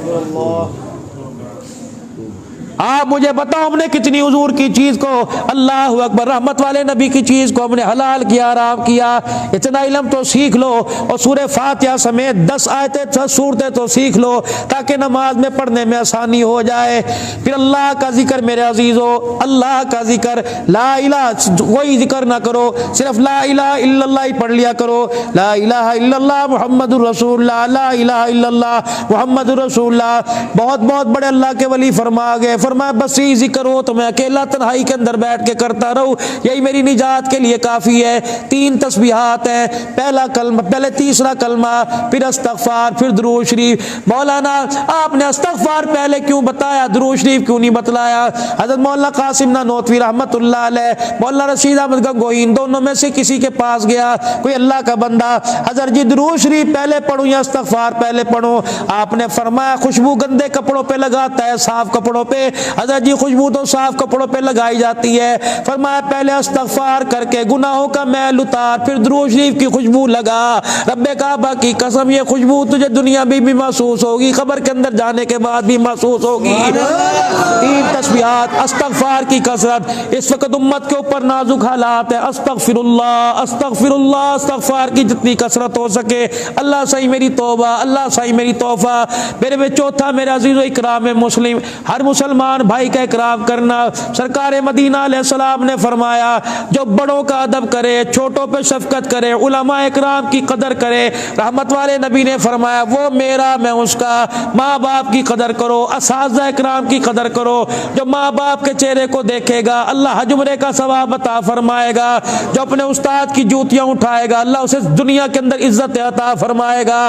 آپ مجھے بتاؤ ہم نے کتنی حضور کی چیز کو، اللہ اکبر، رحمت والے نبی کی چیز کو ہم نے حلال کیا، حرام کیا. اتنا علم تو سیکھ لو، اور سورہ فاتحہ سمیت 10 آیتیں سورتیں تو سیکھ لو تاکہ نماز میں پڑھنے میں آسانی ہو جائے. پھر اللہ کا ذکر میرے عزیزو، اللہ کا ذکر، لا الہ کوئی ذکر نہ کرو، صرف لا الہ الا اللہ ہی پڑھ لیا کرو. لا الہ الا اللہ محمد الرسول اللہ، لا الہ الا اللہ محمد الرسول اللہ. بہت بہت بڑے اللہ کے ولی فرما گئے، فرمایا بس یہی ذکر ہو تو میں اکیلا تنہائی کے اندر بیٹھ کے کرتا رہوں، یہی میری نجات کے لیے کافی ہے۔ 3 تسبیحات ہیں، پہلا کلمہ، پہلے تیسرا کلمہ، پھر استغفار، پھر درود شریف۔ مولانا آپ نے استغفار پہلے کیوں بتایا، درود شریف کیوں نہیں بتلایا؟ حضرت مولانا قاسم نانوتوی رحمت اللہ علیہ، مولانا رشید احمد گنگوہی، ان دونوں میں سے کسی کے پاس گیا کوئی اللہ کا بندہ، حضرت جی درود شریف پہلے پڑھوں یا استغفار پہلے پڑھوں؟ آپ نے فرمایا خوشبو گندے کپڑوں پہ لگاتا ہے، صاف کپڑوں پہ؟ حضرت جی خوشبو تو صاف کپڑوں پہ لگائی جاتی ہے۔ فرمایا پہلے استغفار کر کے گناہوں کا میل اتار، پھر درود شریف کی خوشبو لگا۔ رب کعبہ کی قسم یہ خوشبو تجھے دنیا میں بھی محسوس ہوگی، قبر کے اندر جانے کے بعد بھی محسوس ہوگی۔ 3 تسبیحات، استغفار کی کثرت۔ اس وقت امت کے اوپر نازک حالات ہے، استغفر اللہ استغفر اللہ، استغفار کی جتنی کثرت ہو سکے۔ اللہ صحیح میری توبہ، اللہ صحیح میری توبہ۔ میرے میں چوتھا میرے عزیز و اکرام مسلم، ہر مسلمان بھائی کا اکرام کرنا۔ سرکار مدینہ علیہ السلام نے فرمایا جو بڑوں کا ادب کرے، چھوٹوں پہ شفقت کرے، علماء اکرام کی قدر کرے، رحمت والے نبی نے فرمایا وہ میرا میں اس کا۔ ماں باپ کی قدر کرو، اساتذہ اکرام کی قدر کرو۔ جو ماں باپ کے چہرے کو دیکھے گا اللہ حج عمرے کا ثواب عطا فرمائے گا، جو اپنے استاد کی جوتیاں اٹھائے گا اللہ اسے دنیا کے اندر عزت عطا فرمائے گا۔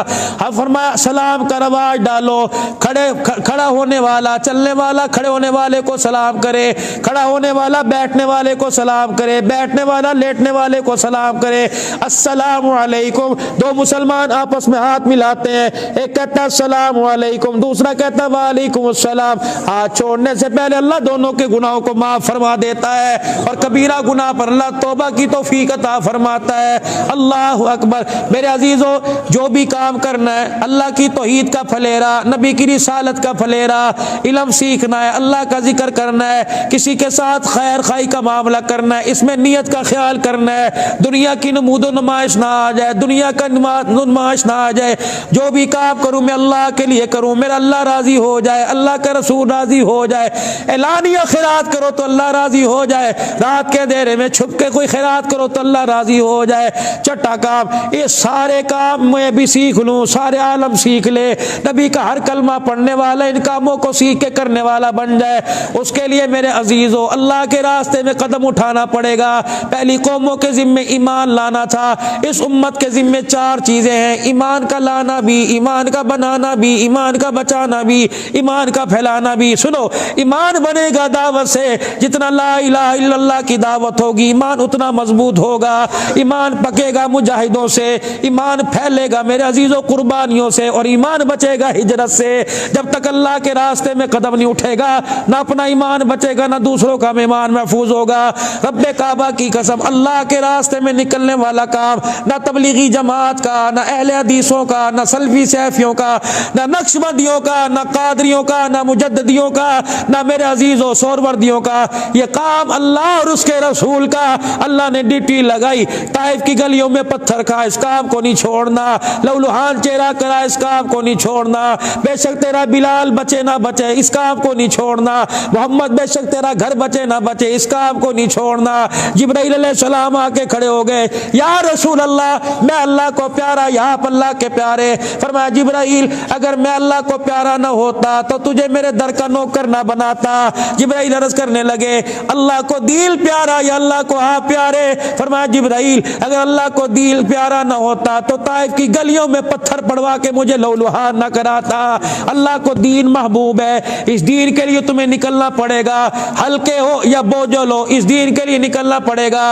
فرمایا سلام کا رواج ڈالو، کھڑا ہونے والا چلنے والا کھڑے ہونے والے کو سلام کرے، کھڑا ہونے والا بیٹھنے والے کو سلام کرے، بیٹھنے والا لیٹنے والے کو سلام کرے۔ السلام علیکم، 2 مسلمان آپس میں ہاتھ ملاتے ہیں، ایک کہتا ہے السلام علیکم، دوسرا کہتا ہے وعلیکم السلام۔ ہاتھ چھوڑنے سے پہلے اللہ دونوں کے گناہوں کو معاف فرما دیتا ہے، اور کبیرہ گناہ پر اللہ توبہ کی توفیق عطا فرماتا ہے۔ اللہ اکبر۔ میرے عزیزو جو بھی کام کرنا ہے اللہ کی توحید کا پھلیرا، نبی کی رسالت کا پھلیرا، علم سیکھنا ہے، اللہ کا ذکر کرنا ہے، کسی کے ساتھ خیر خائی کا معاملہ کرنا ہے، اس میں نیت کا خیال کرنا ہے، دنیا کی نمود و نمائش نہ آ جائے، دنیا کا نمائش نہ آ جائے۔ جو بھی کام کروں میں اللہ کے لیے کروں، میرا اللہ راضی ہو جائے، اللہ کا رسول راضی ہو جائے۔ اعلانیہ خیرات کرو تو اللہ راضی ہو جائے، رات کے اندھیرے میں چھپ کے کوئی خیرات کرو تو اللہ راضی ہو جائے۔ چھٹا کام، یہ سارے کام میں بھی سیکھ لوں، سارے عالم سیکھ لے، نبی کا ہر کلمہ پڑھنے والا ان کاموں کو سیکھ کے کرنے والا بن جائے۔ اس کے لیے میرے عزیزو اللہ کے راستے میں قدم اٹھانا پڑے گا۔ پہلی قوموں کے ذمے ایمان لانا تھا، اس امت کے ذمے 4 چیزیں ہیں، ایمان کا لانا بھی، ایمان کا بنانا بھی، ایمان کا بچانا بھی، ایمان کا پھیلانا بھی۔ سنو، ایمان بنے گا دعوت سے، جتنا لا الہ الا اللہ کی دعوت ہوگی ایمان اتنا مضبوط ہوگا، ایمان پکے گا مجاہدوں سے، ایمان پھیلے گا میرے عزیزوں قربانیوں سے، اور ایمان بچے گا ہجرت سے۔ جب تک اللہ کے راستے میں قدم نہیں اٹھے گا نہ اپنا ایمان بچے گا نہ دوسروں کا ایمان محفوظ ہوگا۔ رب کعبہ کی قسم، اللہ کے راستے میں نکلنے والا کام نہ تبلیغی جماعت کا، نہ اہل حدیثوں کا، نہ سلفی سیفیوں کا، نہ نقشبندیوں کا، نہ قادریوں کا، نہ مجددیوں کا، نہ میرے عزیزوں سوروردیوں کا، یہ کام اللہ اور اس کے رسول کا۔ اللہ نے ڈیوٹی لگائی، طائف کی گلیوں میں پتھر کھا، اس کام کو نہیں چھوڑنا، لولوہان چہرہ کرا، اس کام کو نہیں چھوڑنا، بے شک تیرا بلال بچے نہ بچے، اس کام کو نہیں چھوڑنا، محمد بے شک تیرا گھر بچے نہ بچے، اس کام کو نہیں چھوڑنا۔ جبرائیل علیہ السلام آ کے کھڑے ہو گئے، یا رسول اللہ میں اللہ کو پیارا، یا آپ اللہ کے پیارے؟ فرمایا جبرائیل اگر میں اللہ کو پیارا نہ ہوتا تو تجھے میرے در کا نوکر نہ بناتا۔ جبرائیل عرض کرنے لگے اللہ کو دل پیارا یا اللہ کو آپ پیارے؟ فرمایا جبرائیل اگر اللہ کو دل پیارا نہ ہوتا تو طائف کی گلیوں میں پتھر پڑوا کے مجھے لولوہان نہ کراتا۔ اللہ کو دین محبوب ہے، اس دین کے لیے تمہیں نکلنا پڑے گا، ہلکے ہو یا بوجھل ہو اس دین کے لیے نکلنا پڑے گا۔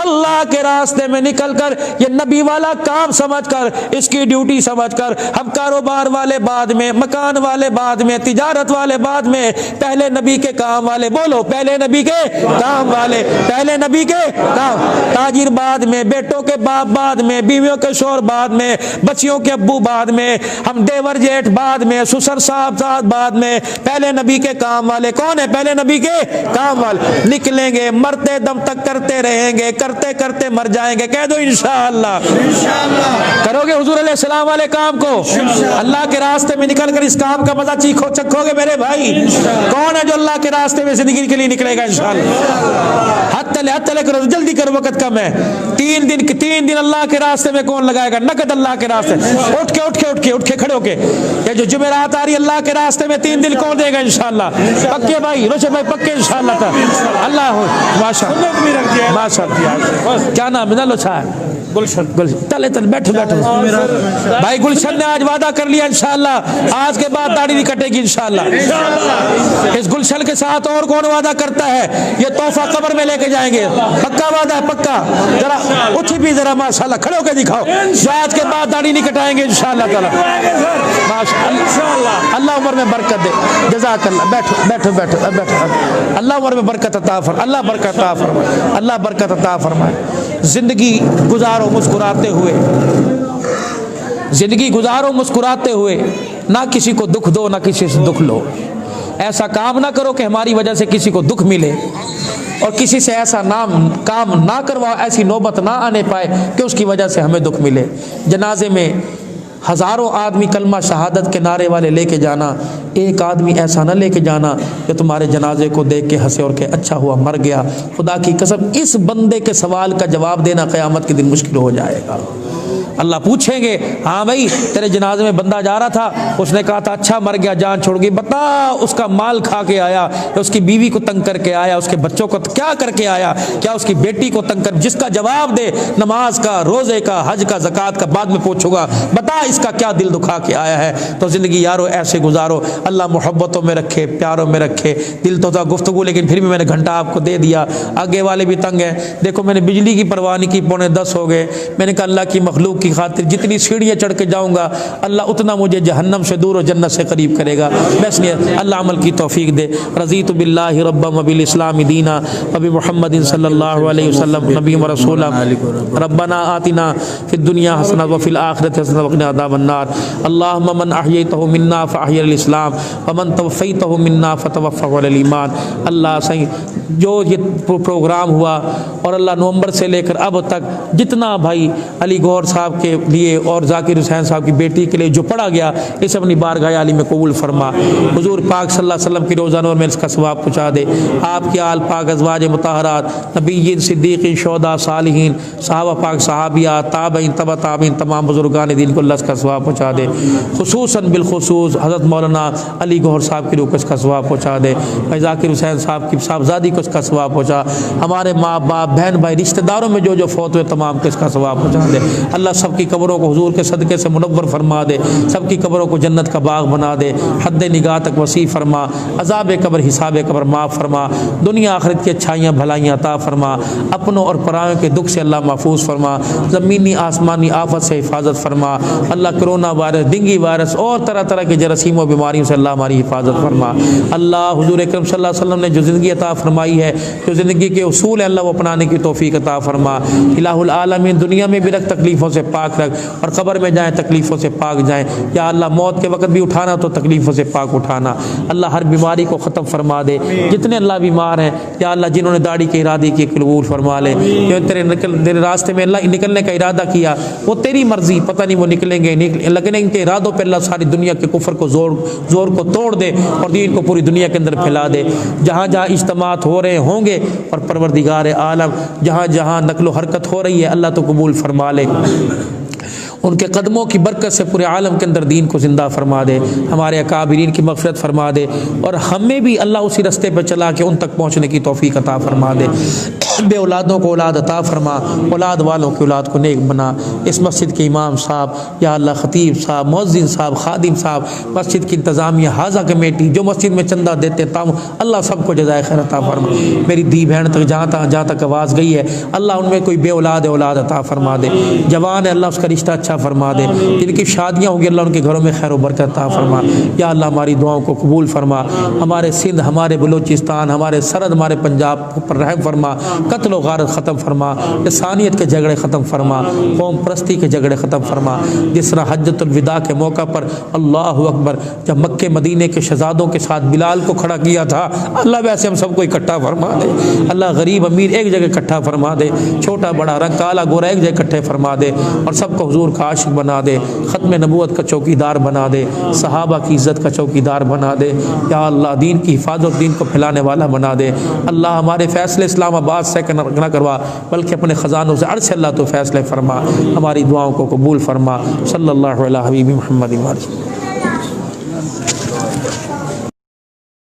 اللہ کے راستے میں نکل کر یہ نبی والا کام سمجھ کر، اس کی ڈیوٹی سمجھ کر، ہم کاروبار والے بعد میں، مکان والے بعد میں، تجارت والے بعد میں، پہلے نبی کے کام والے، بولو پہلے نبی کے کام والے، پہلے نبی کے کام، تاجر بعد میں، بیٹوں کے باپ بعد میں، بیویوں کے شوہر بعد میں، بچیوں کے ابو بعد میں، ہم دیور جیٹھ بعد میں، سسر صاحب بعد میں، پہلے نبی کے کام والے کون ہے؟ پہلے نبی کے کام والے۔ نکلیں گے مرتے دم تک کرتے رہیں گے، کرتے کرتے مر جائیں گے، کہہ دو انشاءاللہ کرو گے حضور علیہ السلام والے کام کو، اللہ کے راستے میں نکل کر اس کام کا مزہ چیکھو چکھو گے میرے بھائی۔ کون ہے جو اللہ کے راستے میں زندگی کے لیے نکلے گا انشاءاللہ؟ ہاتھ تلے کرو، جلدی کرو وقت کم ہے۔ 3 دن اللہ کے راستے میں کون لگائے گا نقد اللہ کے راستے؟ اٹھ کے کھڑے ہو کے، یہ جو جمعرات آ رہی اللہ کے راستے میں 3 دن کون دے گا انشاءاللہ؟ پکے بھائی روشن بھائی پکے انشاءاللہ تعالی اللہ ہو ماشاءاللہ کیا نام ہے نلو صاحب گلشن تلے تل بیٹھو بیٹھو بھائی گلشن نے آج وعدہ کر لیا انشاءاللہ آج کے بعد داڑھی نہیں کٹے گی انشاءاللہ اس گلشن کے ساتھ اور کون وعدہ کرتا ہے یہ تحفہ قبر میں لے کے جائیں گے پکا وعدہ ہے پکا ذرا اٹھی بھی ذرا ماشاءاللہ کھڑے ہو کے دکھاؤ جو آج کے بعد داڑھی نہیں کٹائیں گے انشاءاللہ تعالی ماشاءاللہ اللہ عمر میں برکت دے جزاک اللہ بیٹھو بیٹھو بیٹھو بیٹھو اللہ عمر میں برکت عطا فرمائے اللہ برکت عطا فرمائے اللہ برکت عطا فرمائے زندگی گزارو مسکراتے ہوئے زندگی گزارو مسکراتے ہوئے نہ کسی کو دکھ دو نہ کسی سے دکھ لو ایسا کام نہ کرو کہ ہماری وجہ سے کسی کو دکھ ملے اور کسی سے ایسا کام نہ کرواؤ ایسی نوبت نہ آنے پائے کہ اس کی وجہ سے ہمیں دکھ ملے جنازے میں ہزاروں آدمی کلمہ شہادت کے نعرے والے لے کے جانا ایک آدمی ایسا نہ لے کے جانا کہ تمہارے جنازے کو دیکھ کے ہنسے اور کہ اچھا ہوا مر گیا خدا کی قسم اس بندے کے سوال کا جواب دینا قیامت کے دن مشکل ہو جائے گا اللہ پوچھیں گے ہاں بھائی تیرے جنازے میں بندہ جا رہا تھا اس نے کہا تھا اچھا مر گیا جان چھوڑ گئی بتا اس کا مال کھا کے آیا اس کی بیوی کو تنگ کر کے آیا اس کے بچوں کو کیا کر کے آیا کیا اس کی بیٹی کو تنگ کر جس کا جواب دے نماز کا روزے کا حج کا زکوٰۃ کا بعد میں پوچھوں گا بتا اس کا کیا دل دکھا کے آیا ہے تو زندگی یارو ایسے گزارو اللہ محبتوں میں رکھے پیاروں میں رکھے دل تو تھا گفتگو لیکن پھر بھی میں نے گھنٹہ آپ کو دے دیا آگے والے بھی تنگ ہیں دیکھو میں نے بجلی کی پرواہ نہیں کی 9:45 ہو گئے میں نے کہا اللہ کی مخلوق کی خاطر جتنی سیڑھیاں چڑھ کے جاؤں گا اللہ اتنا مجھے جہنم سے دور اور جنت سے قریب کرے گا بس نہیں اللہ عمل کی توفیق دے رضیت باللہ ربا وبالاسلام دینا وبمحمد صلی اللہ علیہ وسلم نبی و رسولا ربنا آتنا فی الدنیا حسنہ وفی الآخرۃ حسنہ وقنا عذاب النار اللہم من احییتہ منا فاحیی الاسلام ومن توفیتہ منا فتوفہ علی الایمان اللہ صحیح جو یہ پروگرام ہوا اور اللہ نومبر سے لے کر اب تک جتنا بھائی علی گوہر صاحب کے لیے اور ذاکر حسین صاحب کی بیٹی کے لیے جو پڑھا گیا اسے اپنی بارگاہ عالی میں قبول فرما حضور پاک صلی اللہ علیہ وسلم کی روزہ نور میں اس کا ثواب پہنچا دے آپ کے آل پاک ازواج مطہرات نبیین صدیقین شہداء صالحین صحابہ پاک صحابیات تابعین تبع تابعین تمام بزرگان دین کو اللہ اس کا ثواب پہنچا دے خصوصاً بالخصوص حضرت مولانا علی گوہر صاحب کی روح کو اس کا ثواب پہنچا دے بھائی ذاکر حسین صاحب کی صاحبزادی کو اس کا ثواب پہنچا ہمارے ماں باپ بہن بھائی رشتہ داروں میں جو فوت ہوئے تمام کو اس کا ثواب پہنچا دے اللہ سب کی قبروں کو حضور کے صدقے سے منور فرما دے سب کی قبروں کو جنت کا باغ بنا دے حد نگاہ تک وسیع فرما عذاب قبر حساب قبر معاف فرما دنیا آخرت کی اچھائیاں بھلائیاں عطا فرما اپنوں اور پرایوں کے دکھ سے اللہ محفوظ فرما زمینی آسمانی آفت سے حفاظت فرما اللہ کرونا وائرس ڈینگی وائرس اور طرح طرح کے جراثیم و بیماریوں سے اللہ ہماری حفاظت فرما اللہ حضور اکرم صلی اللہ علیہ وسلم نے جو زندگی عطا فرمائی ہے جو زندگی کے اصول ہیں اللہ وہ اپنانے کی توفیق عطا فرما الہ العالمین دنیا میں بھی رکھ تکلیفوں سے پاک رکھ اور قبر میں جائیں تکلیفوں سے پاک جائیں یا اللہ موت کے وقت بھی اٹھانا تو تکلیفوں سے پاک اٹھانا اللہ ہر بیماری کو ختم فرما دے جتنے اللہ بیمار ہیں یا اللہ جنہوں نے داڑھی کے ارادے کی قبول فرما لے جو تیرے راستے میں اللہ نکلنے کا ارادہ کیا وہ تیری مرضی پتہ نہیں وہ نکلیں گے لیکن ان کے ارادوں پہ اللہ ساری دنیا کے کفر کو زور کو توڑ دے اور دین کو پوری دنیا کے اندر پھیلا دے جہاں جہاں اجتماعات ہو رہے ہوں گے اور پروردگار عالم جہاں جہاں نقل و حرکت ہو رہی ہے اللہ تو قبول فرما لے ان کے قدموں کی برکت سے پورے عالم کے اندر دین کو زندہ فرما دے ہمارے اکابرین کی مغفرت فرما دے اور ہمیں بھی اللہ اسی رستے پہ چلا کے ان تک پہنچنے کی توفیق عطا فرما دے بے اولادوں کو اولاد عطا فرما اولاد والوں کی اولاد کو نیک بنا اس مسجد کے امام صاحب یا اللہ خطیب صاحب مؤذن صاحب خادم صاحب مسجد کی انتظامیہ حاضہ کمیٹی جو مسجد میں چندہ دیتے تام اللہ سب کو جزائے خیر عطا فرما میری دی بہن تک جہاں تک آواز گئی ہے اللہ ان میں کوئی بے اولاد عطا فرما دے جوان ہے اللہ اس کا رشتہ اچھا فرما دے جن کی شادیاں ہوں گی اللہ ان کے گھروں میں خیر و برکت عطا فرما یا اللہ ہماری دعاؤں کو قبول فرما ہمارے سندھ ہمارے بلوچستان ہمارے سرحد ہمارے پنجاب پر رحم فرما قتل و غارت ختم فرما لسانیت کے جھگڑے ختم فرما قوم پرستی کے جھگڑے ختم فرما جس طرح حجۃ الوداع کے موقع پر اللہ اکبر جب مکے مدینے کے شہزادوں کے ساتھ بلال کو کھڑا کیا تھا اللہ ویسے ہم سب کو اکٹھا فرما دے اللہ غریب امیر ایک جگہ اکٹھا فرما دے چھوٹا بڑا رنگ کالا گورا ایک جگہ اکٹھے فرما دے اور سب کو حضور کا عاشق بنا دے ختم نبوت کا چوکیدار بنا دے صحابہ کی عزت کا چوکیدار بنا دے یا اللہ دین کی حفاظت دین کو پھیلانے والا بنا دے اللہ ہمارے فیصلے اسلام آباد سے نہ کروا بلکہ اپنے خزانوں سے عرش اللہ تو فیصلے فرما ہماری دعاؤں کو قبول فرما صلی اللہ علیہ حبیب محمد